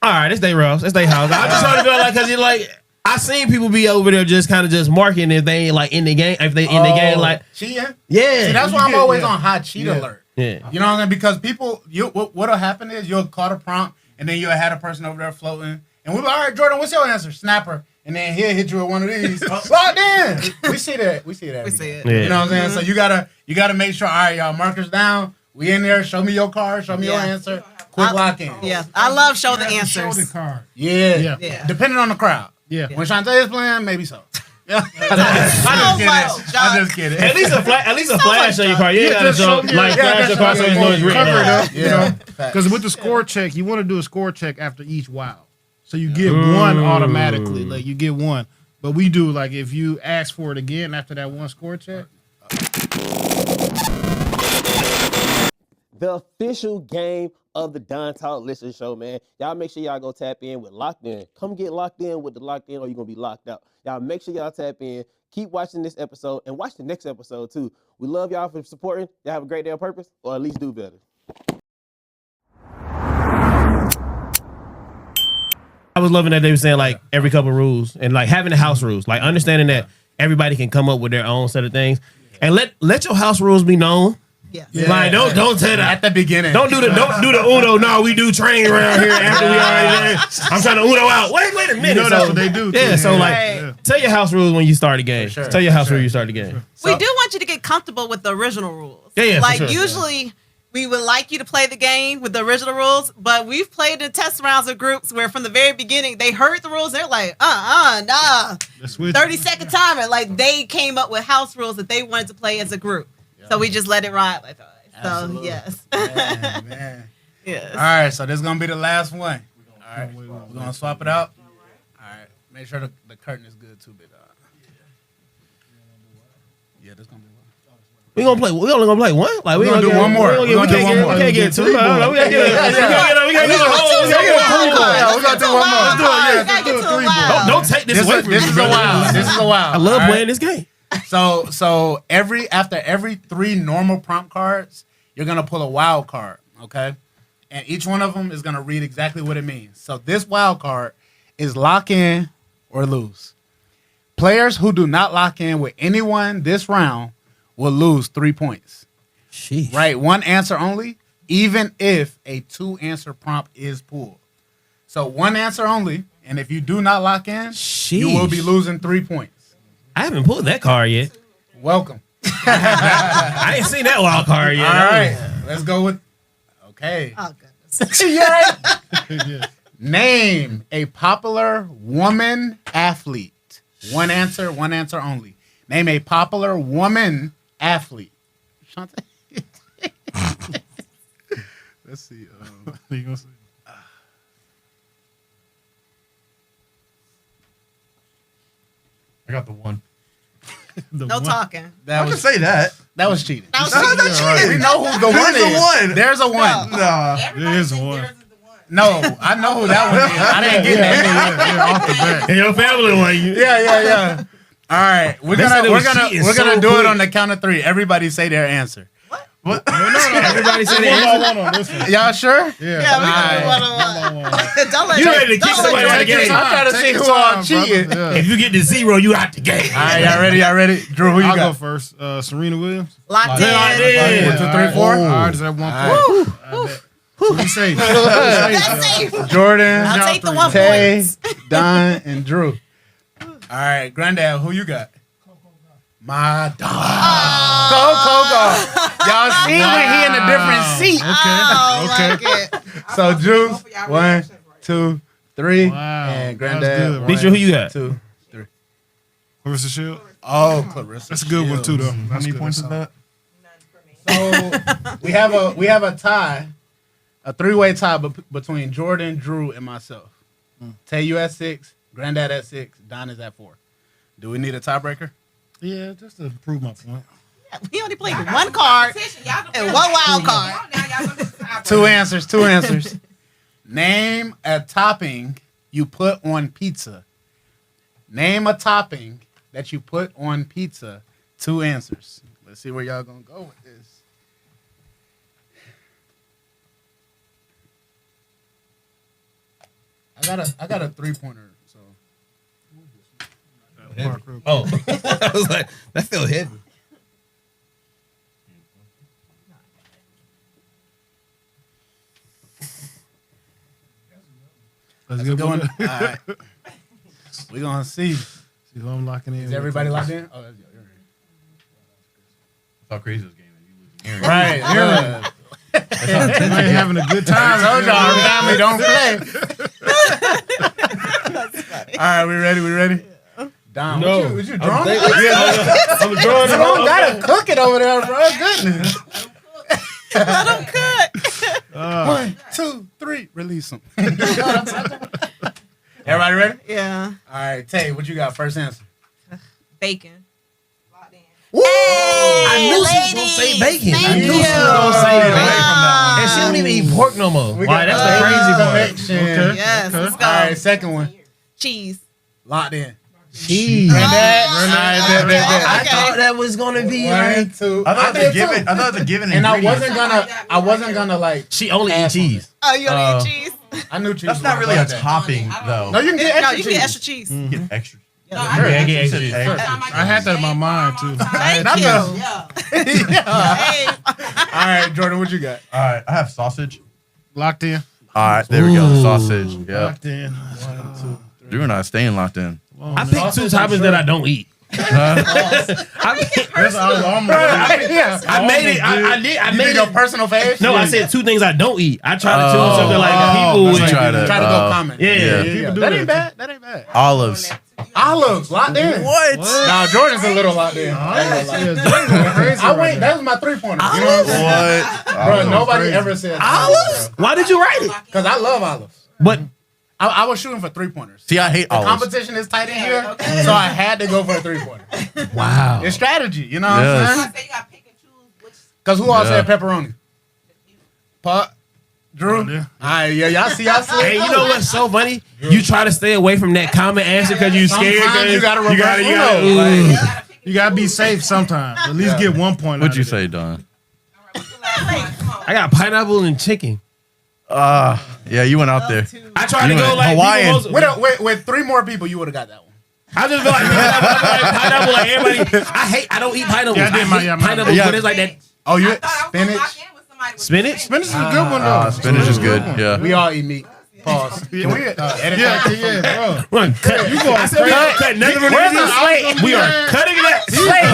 All right, it's their house. It's their house. I'm just trying to feel like because you're like I seen people be over there just kind of just marking if they ain't like in the game. If they in the game, like cheating. yeah, See, that's why I'm always on hot cheat alert. yeah. You know what I'm saying? Because people, what'll happen is you'll call the prompt and then you'll have a person over there floating. And we'll be like, all right, Jordan, what's your answer? Snapper. and then he'll hit you with one of these. Locked in. We see that. We see that. We see it. Yeah. You know what I'm saying? So you gotta make sure. All right, y'all, markers down. We in there. Show me your card. Show me your answer. Quick lock in. Yeah, I love show the You have to show answers. the card. Yeah. Yeah. Depending on the crowd. Yeah. When Shante is playing, maybe so. Yeah. I'm just kidding. At least a flash on your card. You ain't gotta show like flash your card so you know it's written Cover it down. up, you know. Because with the score check, you want to do a score check after each wow. So you get one automatically. Like you get one. But we do like if you ask for it again after that one score check. The official game of the Don Talk Listen Show, man. Y'all make sure y'all go tap in with Locked In. Come get locked in with the Locked In or you're going to be locked out. Y'all make sure y'all tap in. Keep watching this episode and watch the next episode, too. We love y'all for supporting. Y'all have a great day on purpose or at least do better. I was loving that they were saying, like, every couple rules and, like, having the house rules. Like, understanding that everybody can come up with their own set of things. And let your house rules be known. Yeah. Like don't tell that at the beginning. Don't do the Uno. No, we do train around here after we already there. I'm trying to Uno out. Wait a minute. You know that's what they do. Yeah, so like Right. tell your house rules when you start a game. Sure, Tell your house rules when you start the game. We do want you to get comfortable with the original rules. Yeah, for like sure. usually we would like you to play the game with the original rules, but we've played in test rounds of groups where from the very beginning they heard the rules, they're like, nah. Let's switch. 30-second timer. Like they came up with house rules that they wanted to play as a group. So we just let it ride like that. So Absolutely. yes. Man. Yes. All right, so this is gonna be the last one. All right, we're gonna swap it out. All right, make sure the curtain is good too, big dog. Yeah, this gonna be one. We only gonna play one? Like We're gonna do one more. We can't get two. We gotta get We're gonna do one more. Let's do it. Don't take this away from me. This is a while. This is a while. I love All playing right? this game. So after every 3 normal prompt cards, you're gonna pull a wild card, okay? And each one of them is gonna read exactly what it means. So this wild card is lock in or lose. Players who do not lock in with anyone this round will lose 3 points. Sheesh. Right, one answer only, even if a 2-answer prompt is pulled. So one answer only, and if you do not lock in, you will be losing 3 points. I haven't pulled that card yet. Welcome. I ain't seen that wild card yet. All right, let's go with. Okay. Oh goodness. Yeah. Name a popular woman athlete. One answer only. Name a popular woman athlete. Shante? Let's see. You gonna see? I got the one. No talking. That I can was say that. that was cheating. That was No, that's cheating. cheating. We know who the one Who's is. the one? There's a one. Nah. There is one. No, I know who that one is. I didn't get that. Yeah, off the bat. And your family one. Yeah. All right, we're They said it was cheating gonna so do quick. it on the count of 3. Everybody say their answer. What? Everybody said One it. on one on this one. Y'all sure? Yeah. Yeah, we Alright. can do one-on-one. Don't let You ready to kick somebody out of the game? I'm trying to see who all cheating. All If you get to 0, you out the game. right, y'all ready? Drew, who you I'll go got? first. Serena Williams. Locked Locked in. in. 1, 2, 3, 4. All right, is that 1 point? I bet. So we say. That's safe. Jordan, I'll take the 1 Tay, point. Don, and Drew. All right, Granddad, who you got? My dog. Coco. Y'all see when he in a different seat. Oh, Okay. like it. So Juice, 1, 2, 3, Wow. and That was Granddad. good. Beat you, who you got? 2, 3. Clarissa Shield. Oh, Clarissa. That's a good one too, though. How That's many good. points is that? So we have a tie, a 3-way tie between Jordan, Drew, and myself. Tay, you at 6, Granddad at 6, Don is at 4. Do we need a tiebreaker? Yeah, just to prove my point. We only played 1 card and 1 wild card. 2 answers. Name a topping you put on pizza. Name a topping that you put on pizza. 2 answers. Let's see where y'all gonna go with this. I got a 3-pointer. So Oh, I was like, that felt heavy. Let's that's go going. with All right. We're gonna see. See who I'm locking in. Is everybody locked in? Oh, that's How crazy this game is. You losing hearing. right. Yeah. I ain't having a good time. I told y'all our family don't play. All right, we ready? Don, No. what you drunk? I'm drawing You don't gotta cook it over there, bro. Goodness. Let them cook. 1, 2, 3, release them. Everybody ready? Yeah. All right, Tay, what you got? First answer. Bacon. Woo! I knew she was gonna say bacon. I knew she was gonna say bacon. And she don't even eat pork no more. We Why? got That's the crazy part. connection. Yes. Let's go. All right, second one. Cheese. Locked in. Cheese. All right, bet. I thought that was gonna be 1, 2. I thought did it was too. a given. And I ingredient. wasn't gonna like. She only eats cheese. Oh, you don't eat cheese? I knew cheese. That's not was really a like that. topping, though. No, you can get No, extra you cheese. get extra cheese. Get extra. No, Yeah, I get extra cheese. I had that in my mind too. Thank Not you. the- Hey. All right, Jordan, what you got? All right, I have sausage. Locked in. All right, there we go. Sausage. Yeah. Locked in. Drew and I staying locked in. I picked two toppings that I don't eat. I made it. I did. I You made did your it. personal fave? No, I said two things I don't eat. I tried to choose something like people you would tried to- Try to go common. Yeah. That ain't bad. That ain't bad. Olives. Olives, locked in. What? Nah, Jordan's a little locked in. I went. That was my 3-pointer. You know what I'm saying? What? Bro, nobody ever said Olives? Why did you write it? Because I love olives. But I was shooting for 3-pointers. See, I hate The olives. competition is tight in here, so I had to go for a 3-pointer. wow. It's strategy, you know what Yes. I'm saying? Because who all said pepperoni? Pot, Drew. All right, yeah, y'all see. Hey, you know what's so funny? You try to stay away from that common answer because you scared. Sometimes you gotta reverse You gotta be safe sometimes. At least get 1 point. What'd you say, Don? I got pineapple and chicken. Yeah, you went out there. I tried to You go went like Hawaiian. With 3 more people, you would have got that one. I just feel like pineapple, like everybody. I don't eat pineapple. Yeah, I did I my- hate yeah, my- pineapple, yeah. but it's like that Oh, you spinach? spinach. Spinach is a good one though. Spinach is good. Yeah. We all eat meat. Pause. Can we edit that? Yeah, bro. We're gonna cut. You going I said we gonna cut nothing from Where's the this. slate? We are cutting that slate.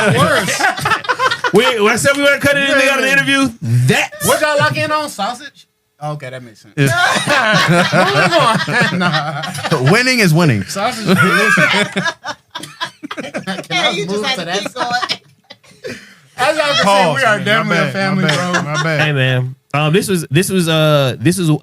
I said we weren't cutting anything out of the interview. That What y'all lock in on? Sausage? Okay, that makes sense. Nah. Winning is winning. Sausage is delicious. Yeah, you just had to keep going. As y'all can see, we are definitely a family, bro. My bad. Hey man, this was.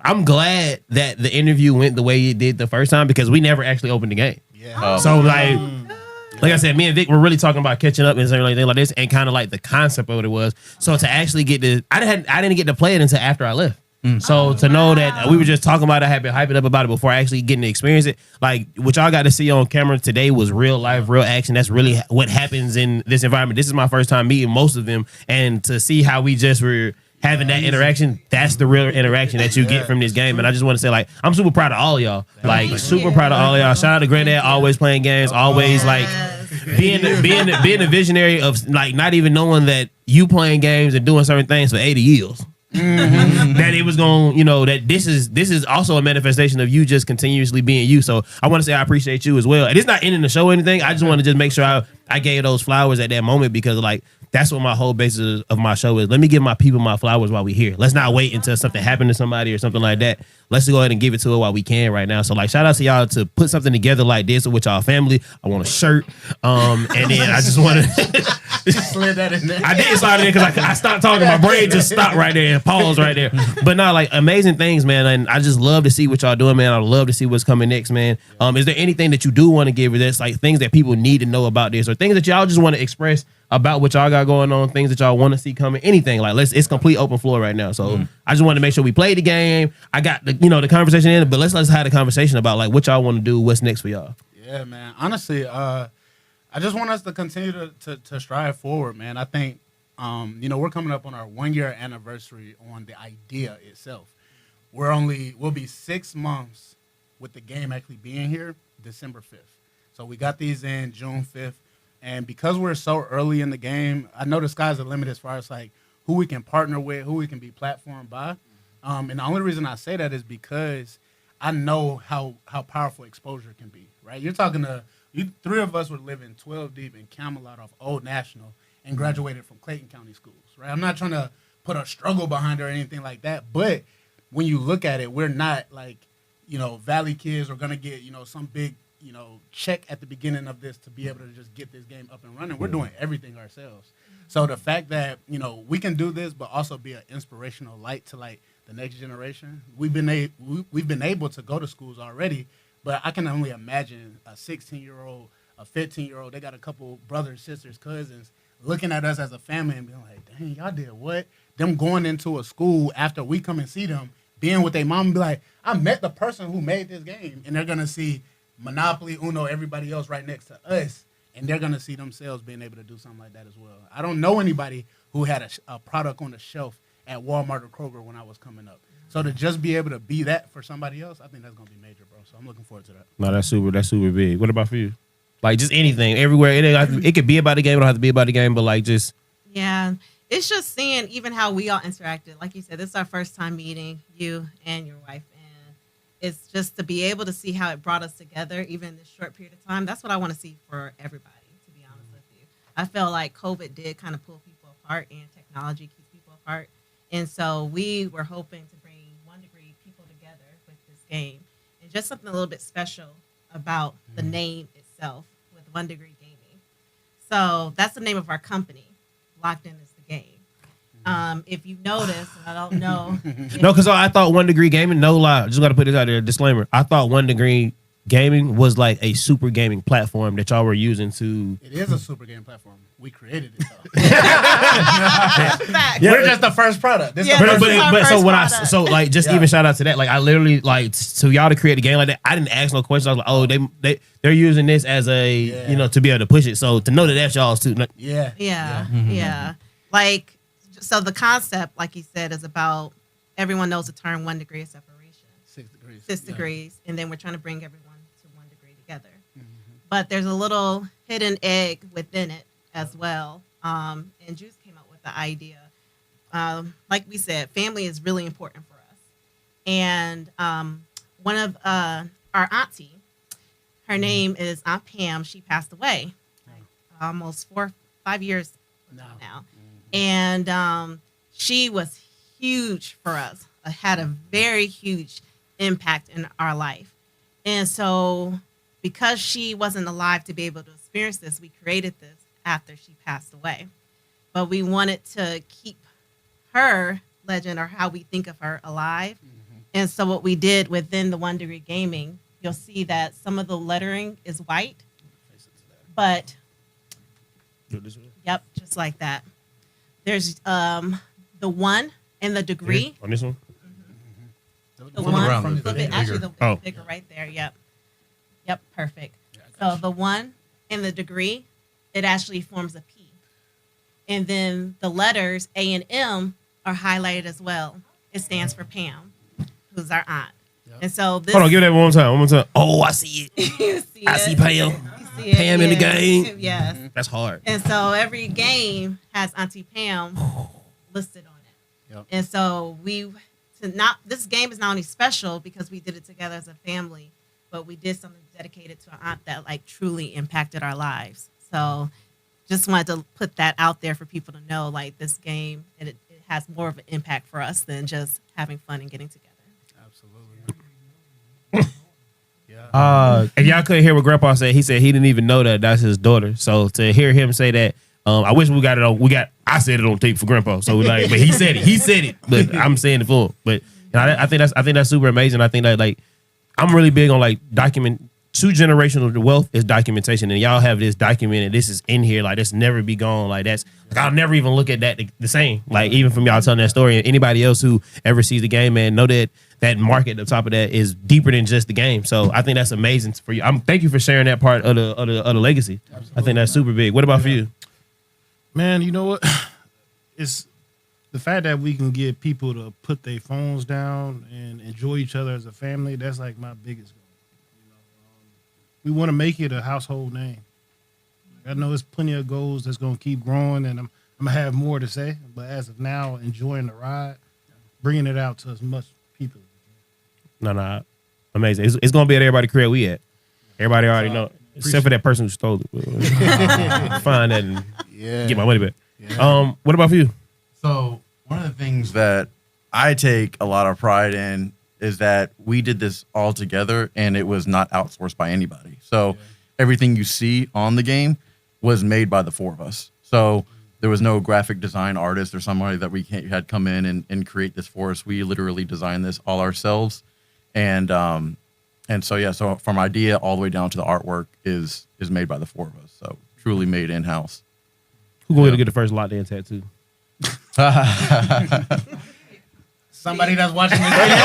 I'm glad that the interview went the way it did the first time because we never actually opened the game. Yeah. So like I said, me and Vic were really talking about catching up and everything like this, and kind of like the concept of what it was. So to actually get to, I didn't get to play it until after I left. So to know that we were just talking about it, I had been hyping up about it before actually getting to experience it. Like what y'all got to see on camera today was real life, real action. That's really what happens in this environment. This is my first time meeting most of them, and to see how we just were having that interaction, that's the real interaction that you get from this game. And I just want to say, like, I'm super proud of all of y'all. Like, super proud of all of y'all. Shout out to Granddad, always playing games, always like being the visionary of like not even knowing that you playing games and doing certain things for 80 years. That it was going, that this is also a manifestation of you just continuously being you. So I want to say I appreciate you as well. And it's not ending the show or anything. I just want to just make sure I gave those flowers at that moment because like that's what my whole basis of my show is. Let me give my people my flowers while we're here. Let's not wait until something happened to somebody or something like that. Let's go ahead and give it to her while we can right now. So like shout out to y'all to put something together like this with y'all family. I want a shirt. And then I just want to Slid that in there. I didn't slide it in because I stopped talking. My brain just stopped right there and paused right there. But no, like amazing things, man. And I just love to see what y'all doing, man. I love to see what's coming next, man. Is there anything that you do want to give? Or that's like things that people need to know about this, or things that y'all just want to express about what y'all got going on, things that y'all want to see coming, anything. Like it's complete open floor right now. So I just want to make sure we play the game. I got the conversation in, but let's have a conversation about like what y'all want to do, what's next for y'all. Yeah, man. Honestly, I just want us to continue to strive forward, man. I think, we're coming up on our 1-year anniversary on the idea itself. We'll be 6 months with the game actually being here December 5th. So we got these in June 5th. And because we're so early in the game, I know the sky's the limit as far as like who we can partner with, who we can be platformed by. And the only reason I say that is because I know how powerful exposure can be, right? You're talking to three of us were living 12 deep in Camelot off Old National and graduated from Clayton County schools, right? I'm not trying to put a struggle behind it or anything like that, but when you look at it, we're not like, Valley kids are gonna get, some big, check at the beginning of this to be able to just get this game up and running. We're doing everything ourselves. So the fact that, we can do this, but also be an inspirational light to like the next generation. We've been able to go to schools already, but I can only imagine a 16-year-old, a 15-year-old, they got a couple brothers, sisters, cousins looking at us as a family and being like, dang, y'all did what? Them going into a school after we come and see them, being with their mom and be like, I met the person who made this game. And they're going to see Monopoly, Uno, everybody else right next to us. And they're going to see themselves being able to do something like that as well. I don't know anybody who had a product on the shelf at Walmart or Kroger when I was coming up. So to just be able to be that for somebody else, I think that's going to be major, bro. So I'm looking forward to that. No, that's super big. What about for you? Like just anything, everywhere. It could be about the game. It don't have to be about the game, but like just. Yeah. It's just seeing even how we all interacted. Like you said, this is our first time meeting you and your wife. And it's just to be able to see how it brought us together, even in this short period of time. That's what I want to see for everybody, to be honest with you. I felt like COVID did kind of pull people apart and technology keeps people apart. And so we were hoping to bring 1 Degree people together with this game. And just something a little bit special about the name itself with 1 Degree Gaming. So that's the name of our company. Locked In is the game. If you notice, and I don't know. No, because I thought 1 Degree Gaming, no lie, just got to put this out there, disclaimer. I thought 1 Degree Gaming was like a super gaming platform that y'all were using to. It is a super game platform. We created it, though. Fact. We're just the first product. This Yeah, the this first is our first product. like just even shout out to that. Like I literally like so y'all to create a game like that. I didn't ask no questions. I was like, oh, they're using this as a to be able to push it. So to know that that's y'all's too. Yeah. Like so the concept, like you said, is about everyone knows the term 1 degree of separation. 6 degrees. 6 degrees, and then we're trying to bring everyone to 1 degree together. But there's a little hidden egg within it as well. And Juice came up with the idea. Like we said, family is really important for us. And one of our auntie, her name is Aunt Pam. She passed away almost 4 or 5 years now. And she was huge for us. Had a very huge impact in our life. And so because she wasn't alive to be able to experience this, we created this after she passed away. But we wanted to keep her legend or how we think of her alive. And so what we did within the 1 Degree Gaming, you'll see that some of the lettering is white, but yep, just like that. There's the 1 and the degree. On this one? The one, actually the bigger right there. Yep, perfect. So the 1 and the degree, it actually forms a P. And then the letters A and M are highlighted as well. It stands for Pam, who's our aunt. And so this. Hold on, give that one more time. Oh, I see it. You see I see Pam. see it, Pam in the game. Yes. That's hard. And so every game has Auntie Pam listed on it. Yep. And so this game is not only special because we did it together as a family, but we did something dedicated to an aunt that like truly impacted our lives. So just wanted to put that out there for people to know, like this game, it has more of an impact for us than just having fun and getting together. Absolutely. And y'all couldn't hear what Grandpa said. He said he didn't even know that that's his daughter. So to hear him say that, I wish we got it on. I said it on tape for Grandpa. So but he said it. He said it. But I'm saying it for him. But I think that's super amazing. I think that like I'm really big on like document. 2 generational wealth is documentation, and y'all have this documented. This is in here, like this never be gone. Like that's like, I'll never even look at that the same. Like even from y'all telling that story, and anybody else who ever sees the game, man, know that that market at the top of that is deeper than just the game. So I think that's amazing for you. Thank you for sharing that part of the legacy. Absolutely. I think that's super big. What about for you? Man, you know what? It's the fact that we can get people to put their phones down and enjoy each other as a family. That's like my biggest goal. We want to make it a household name. I know there's plenty of goals that's going to keep growing, and I'm going to have more to say. But as of now, enjoying the ride, bringing it out to as much people. No, amazing. It's going to be at everybody's crib we at. Everybody already know, except for that person who stole it. Find that and get my money back. Yeah. What about for you? So one of the things that I take a lot of pride in is that we did this all together and it was not outsourced by anybody. So everything you see on the game was made by the four of us. So there was no graphic design artist or somebody that we had come in and create this for us. We literally designed this all ourselves. And so from idea all the way down to the artwork is made by the four of us. So truly made in-house. Who's going to get the first locked-in tattoo? Somebody that's watching this video.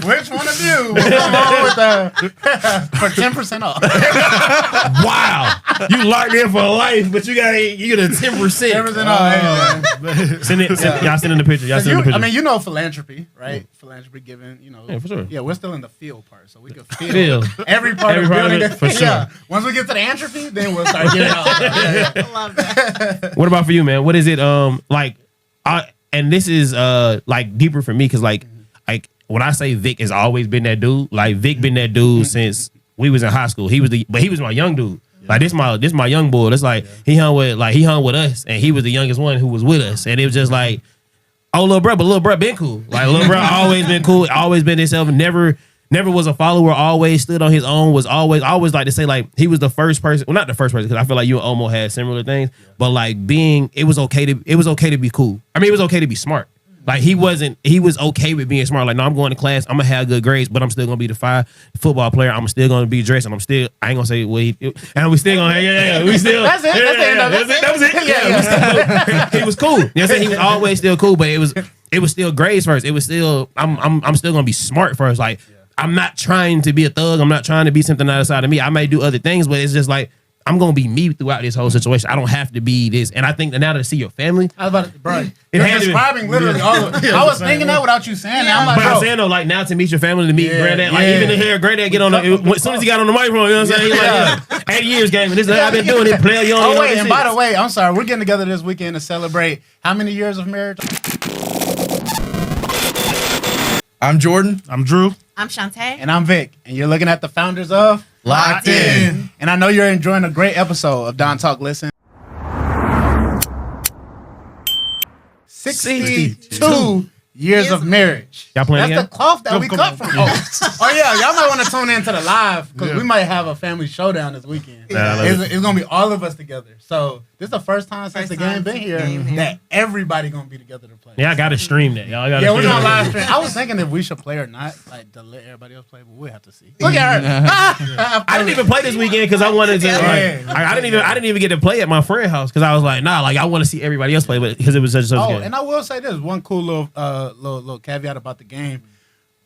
Which one of you will come on with for 10% off? Wow, you locked in for life, but you get a 10%. 10% off. Y'all send in the picture. I mean, you know philanthropy, right? Philanthropy giving, Yeah, for sure. Yeah, we're still in the feel part, so we can feel every part of it. For sure. Yeah. Once we get to the entropy, then we'll start giving out. I love that. What about for you, man? What is it and this is like deeper for me because like when I say Vic has always been that dude, like Vic been that dude since we was in high school. He was my young dude. Like this my young boy. It's like he hung with us and he was the youngest one who was with us. And it was just like, oh little bro been cool. Like little bro always been cool, always been himself, never was a follower, always stood on his own, was always like to say like he was the first person, well not the first person because I feel like you and Omo had similar things, but like it was okay to be cool. I mean it was okay to be smart. Like he was okay with being smart. Like no, I'm going to class, I'm gonna have good grades, but I'm still gonna be the 5 football player. I'm still gonna be dressed, and I ain't gonna say what and we still gonna we still that's it. That was it. Yeah. He was cool. You know what I'm saying? He was always still cool, but it was still grades first. It was still I'm still gonna be smart first. Like I'm not trying to be a thug. I'm not trying to be something outside of me. I may do other things, but it's just like I'm gonna be me throughout this whole situation. I don't have to be this. And I think that now to see your family, I was about to, bro. You're describing literally all of it. I was thinking that without you saying that. I'm like, but I'm saying though, like now to meet your family, to meet granddad, like even to hear granddad get on as soon as he got on the microphone, you know what I'm saying? He's like, 8 years game, and this I've been doing it, player. Oh wait, and by the way, I'm sorry, we're getting together this weekend to celebrate how many years of marriage? I'm Jordan. I'm Drew. I'm Shante. And I'm Vic. And you're looking at the founders of Locked In. And I know you're enjoying a great episode of Don Talk Listen. 62 years of marriage. Y'all playing That's the cloth that we cut from. Oh yeah, y'all might want to tune into the live because we might have a family showdown this weekend. It's gonna be all of us together. So this is the first time since the game been here that everybody gonna be together to play. Yeah, I gotta stream that. Y'all gotta we're gonna live stream. I was thinking if we should play or not, like to let everybody else play, but we'll have to see. Look at her. I didn't even play this weekend because I wanted to. I didn't even get to play at my friend's house because I was like, nah, like I want to see everybody else play, but because it was such a game. And I will say this one cool little caveat about the game.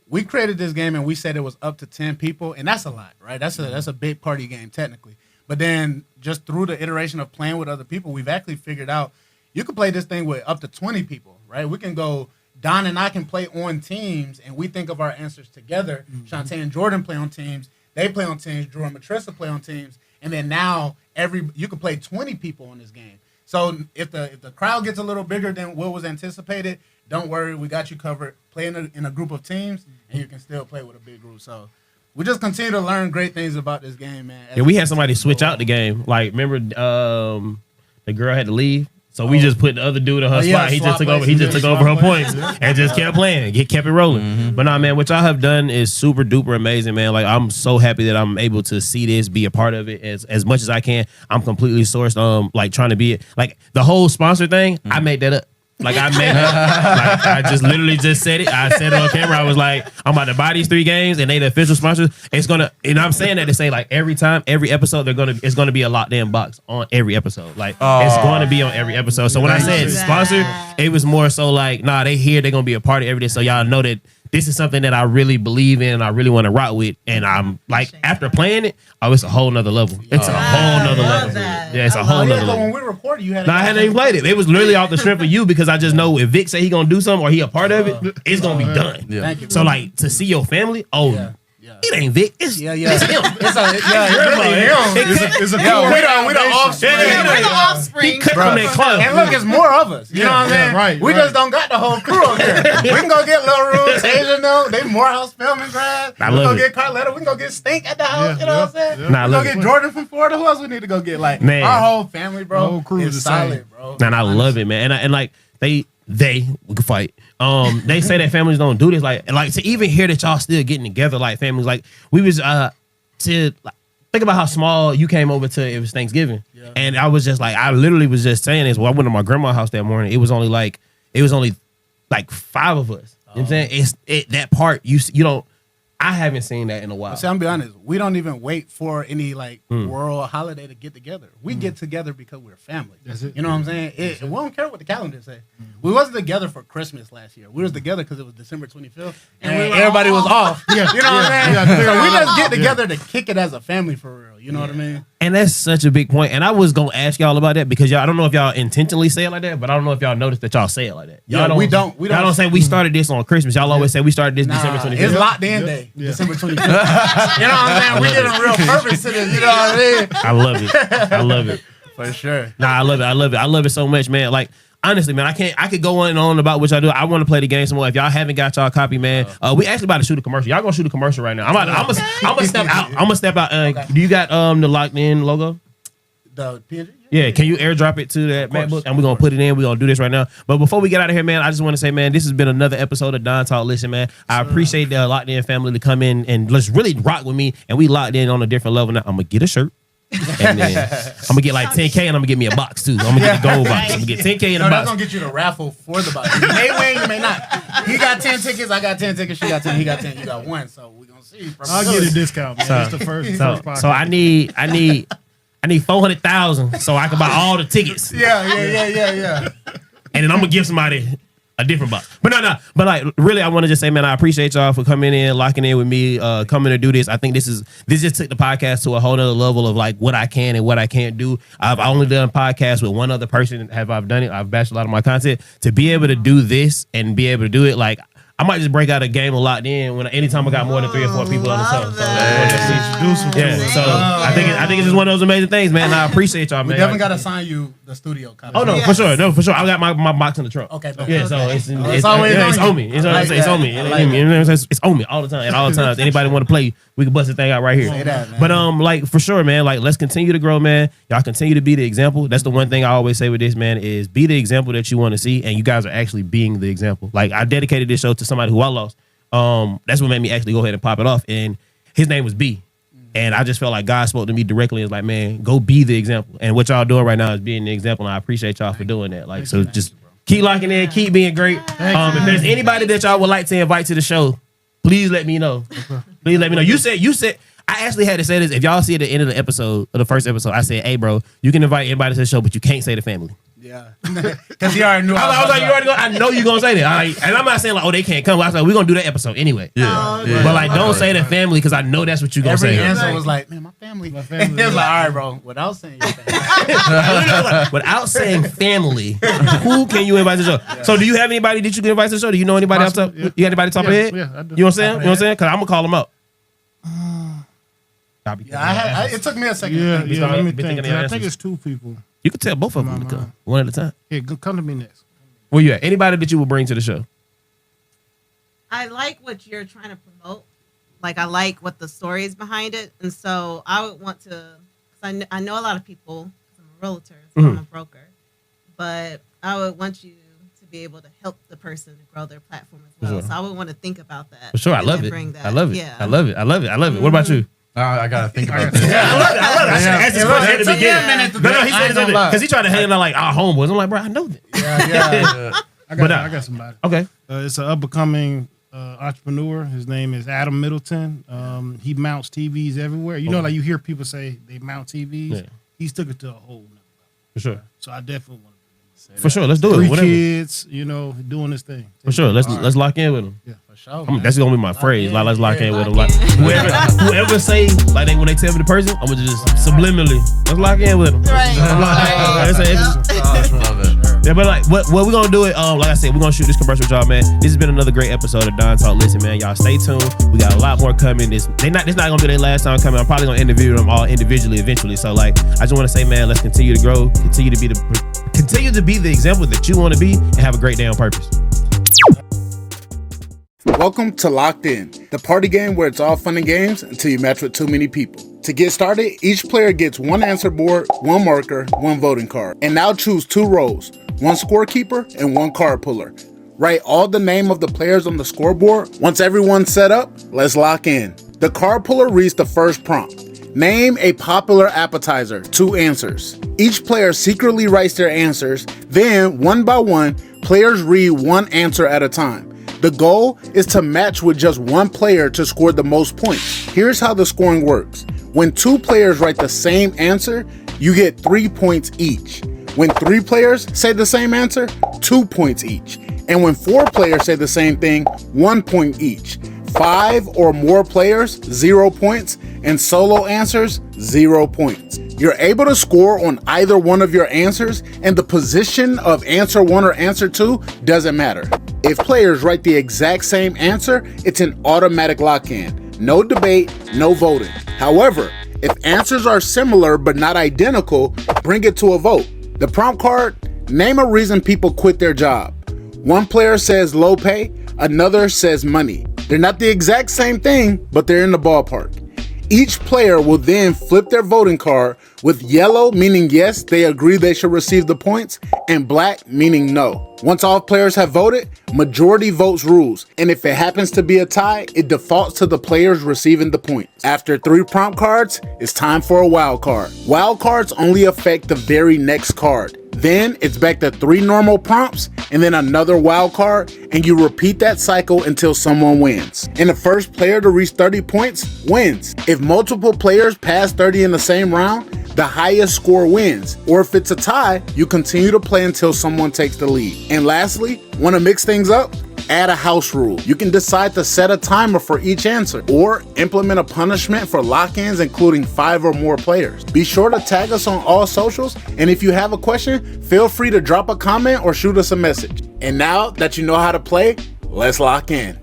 We created this game and we said it was up to 10 people, and that's a lot, right? That's a big party game technically. But then just through the iteration of playing with other people, we've actually figured out you can play this thing with up to 20 people, right? We can go, Don and I can play on teams and we think of our answers together. Shante and Jordan play on teams. They play on teams. Drew and Matrissa play on teams. And then now you can play 20 people on this game. So if the crowd gets a little bigger than what was anticipated, don't worry, we got you covered. Play in a group of teams, and you can still play with a big group. So we just continue to learn great things about this game, man. Yeah, we had somebody switch out the game. Like, remember the girl had to leave? So we just put the other dude in her spot. He just took over. He just took over her points and just kept playing. He kept it rolling. But nah, man, what y'all have done is super duper amazing, man. Like I'm so happy that I'm able to see this, be a part of it as much as I can. I'm completely sourced. Like trying to be it. Like the whole sponsor thing, I made that up. Like I made it up. Like I just literally just said it. I said it on camera. I was like, I'm about to buy these 3 games and they the official sponsors. It's gonna, and I'm saying that to say like every episode it's gonna be a locked in box on every episode. Like it's going to be on every episode. So when I said sponsor, it was more so like, nah, they here, they're gonna be a part of everything. So y'all know that this is something that I really believe in and I really want to rock with. And I'm like, after playing it, it's a whole nother level. It's a whole nother level. Yeah, it's a whole nother level. When we recorded, you had I hadn't even played it. It was literally off the strength of you because I just know if Vic say he gonna do something or he a part of it, it's gonna be done. Yeah. Thank you, so like to see your family, it ain't Vic. It's him. It's really him. It's a cool we the offspring. He Bro. And look, it's more of us. You know what I'm saying? Right. We just don't got the whole crew up here. We can go get Lil Rude, Tasia, though. They Morehouse filming grass. We can go get Carletta. We can go get Stink at the house. You know what I'm saying? Nah, We can go get Jordan from Florida. Who else we need to go get? Like, Man. our whole family, bro. The whole crew is is the same. solid, bro. And I love it, man. And like we can fight. They say that families don't do this. Like to even hear that y'all still getting together, like families. Like we was think about how small you came over to. It was Thanksgiving, and I was just like, I literally was just saying this. Well, I went to my grandma's house that morning. It was only like 5 of us. You know what I'm saying? That part you don't. I haven't seen that in a while. See, I'm gonna be honest. We don't even wait for any world holiday to get together. We get together because we're family. That's it. You know what I'm saying? We don't care what the calendar say. We wasn't together for Christmas last year. We was together because it was December 25th, and everybody was off. You know what I'm saying? So we just get together to kick it as a family for real. You know what I mean? And that's such a big point. And I was gonna ask y'all about that because y'all, I don't know if y'all intentionally say it like that, but I don't know if y'all noticed that y'all say it like that. Y'all we don't. Y'all don't say we started this on Christmas. Y'all always say we started this December 25th. It's locked in day, December 25th. You know what I'm saying? We get a real purpose to this. You know what I mean? I love it. I love it. For sure. Nah, I love it. I love it. I love it so much, man. Like, honestly, man, I could go on and on about what y'all do. I want to play the game some more. If y'all haven't got y'all copy, man, we actually about to shoot a commercial. Y'all gonna shoot a commercial right now. I'm gonna step out. I'm gonna step out. Do you got the locked in logo? The PNG? Yeah, can you airdrop it to that MacBook? And we're going to put it in. We're going to do this right now. But before we get out of here, man, I just want to say, man, this has been another episode of Don Talk Listen, man. I appreciate the Locked In family to come in and let's really rock with me. And we locked in on a different level now. I'm going to get a shirt. And then I'm going to get like 10K and I'm going to get me a box, too. I'm going to get the gold box. I'm going to get 10K in a box. That's going to get you the raffle for the box. You may win, you may not. He got 10 tickets. I got 10 tickets. She got 10. He got 10. You got 1. So we're going to see. I'll get a discount, man. That's the first podcast. So I need 400,000 so I can buy all the tickets. Yeah. And then I'm gonna give somebody a different box. But no. But like really, I want to just say, man, I appreciate y'all for coming in, locking in with me, coming to do this. I think this just took the podcast to a whole nother level of like what I can and what I can't do. I've only done podcasts with one other person. I've done it. I've bashed a lot of my content. To be able to do this and be able to do it, like I might just break out a game of Locked In when anytime I got more than 3 or 4 people on the show. So I think it's just one of those amazing things, man. I appreciate y'all, man. We definitely gotta assign you the studio copy. Oh no, for sure. I got my box in the truck. Okay. Yeah, so it's always on me. It's on me. It's on me all the time. At all times, anybody want to play, we can bust the thing out right here. Say that, man. But like for sure, man. Like let's continue to grow, man. Y'all continue to be the example. That's the one thing I always say with this, man, is be the example that you want to see, and you guys are actually being the example. Like I dedicated this show to somebody who I lost. That's what made me actually go ahead and pop it off. And his name was B. And I just felt like God spoke to me directly. It's like, man, go be the example. And what y'all doing right now is being the example. And I appreciate y'all for doing that. Like, so just keep locking in, keep being great. If there's anybody that y'all would like to invite to the show, please let me know. Please let me know. You said, I actually had to say this. If y'all see at the end of the episode, of the first episode, I said, hey, bro, you can invite anybody to the show, but you can't say the family. Yeah, because he already knew. I was like, you already know. I know you're gonna say that. And I'm not saying like, oh, they can't come. I was like, we're gonna do that episode anyway. Yeah. But like, don't say the family because I know that's what you're gonna say. Every answer was like, man, my family. My family. It was like, all right, bro. Without saying your family. Without saying family, who can you invite to the show? So, do you have anybody that you can invite to the show? Do you know anybody else? You got anybody top of your head? Yeah, I do. You know what I'm saying? You know what I'm saying? Because I'm gonna call them up. It took me a second. Yeah, let me Be think. thinking of I answers. think it's 2 people. You can tell both of them to come one at a time. Yeah, come to me next. Where you at? Anybody that you would bring to the show? I like what you're trying to promote. Like, I like what the story is behind it. And so I would want to, because I know a lot of people, I'm a realtor, so I'm a broker, but I would want you to be able to help the person to grow their platform as well. Sure. So I would want to think about that. For sure. I and love then it. bring that. I love it. Yeah. I love it. I love it. I love it. What about you? I gotta think about this. I love it. I should ask this question at the took me a beginning. minute to No, he I said ain't gonna lie. because he tried to hang out like our homeboys. I'm like, bro, I know that. Yeah. I But, got somebody. Okay. It's an up-and-coming entrepreneur. His name is Adam Middleton. He mounts TVs everywhere. You know, like you hear people say they mount TVs. Yeah. He's took it to a whole nother level. For sure. So I definitely want to. For sure. Let's do it. 3 Whatever. kids, doing this thing. For sure. Let's lock in with him. Yeah. For sure. That's gonna be my phrase. Like, let's lock in with him. Like whoever say like when they tell me the person, I'm gonna just subliminally let's lock in with him. Yeah, but like what we're gonna do it. Like I said, we're gonna shoot this commercial with y'all, man. This has been another great episode of Don Talk Listen, man. Y'all stay tuned. We got a lot more coming. This not gonna be their last time coming. I'm probably gonna interview them all individually eventually. So like I just wanna say, man, let's continue to grow, continue to be the Continue to be the example that you want to be and have a great day on purpose. Welcome to Locked In, the party game where it's all fun and games until you match with too many people. To get started, each player gets one answer board, one marker, one voting card, and now choose 2 roles, one scorekeeper and one card puller. Write all the name of the players on the scoreboard. Once everyone's set up, let's lock in. The card puller reads the first prompt. Name a popular appetizer, 2 answers. Each player secretly writes their answers, then one by one, players read one answer at a time. The goal is to match with just one player to score the most points. Here's how the scoring works. When 2 players write the same answer, you get 3 points each. When 3 players say the same answer, 2 points each. And when 4 players say the same thing, 1 point each. 5 or more players, 0 points, and solo answers, 0 points. You're able to score on either one of your answers, and the position of answer 1 or answer 2 doesn't matter. If players write the exact same answer, it's an automatic lock-in. No debate, no voting. However, if answers are similar but not identical, bring it to a vote. The prompt card, name a reason people quit their job. One player says low pay, another says money. They're not the exact same thing, but they're in the ballpark. Each player will then flip their voting card with yellow meaning yes, they agree they should receive the points, and black meaning no. Once all players have voted, majority votes rules, and if it happens to be a tie, it defaults to the players receiving the points. After 3 prompt cards, it's time for a wild card. Wild cards only affect the very next card. Then it's back to 3 normal prompts and then another wild card, and you repeat that cycle until someone wins. And the first player to reach 30 points wins. If multiple players pass 30 in the same round, the highest score wins. Or if it's a tie, you continue to play until someone takes the lead. And lastly, want to mix things up? Add a house rule. You can decide to set a timer for each answer or implement a punishment for lock-ins including 5 or more players. Be sure to tag us on all socials, and if you have a question, feel free to drop a comment or shoot us a message. And now that you know how to play, let's lock in.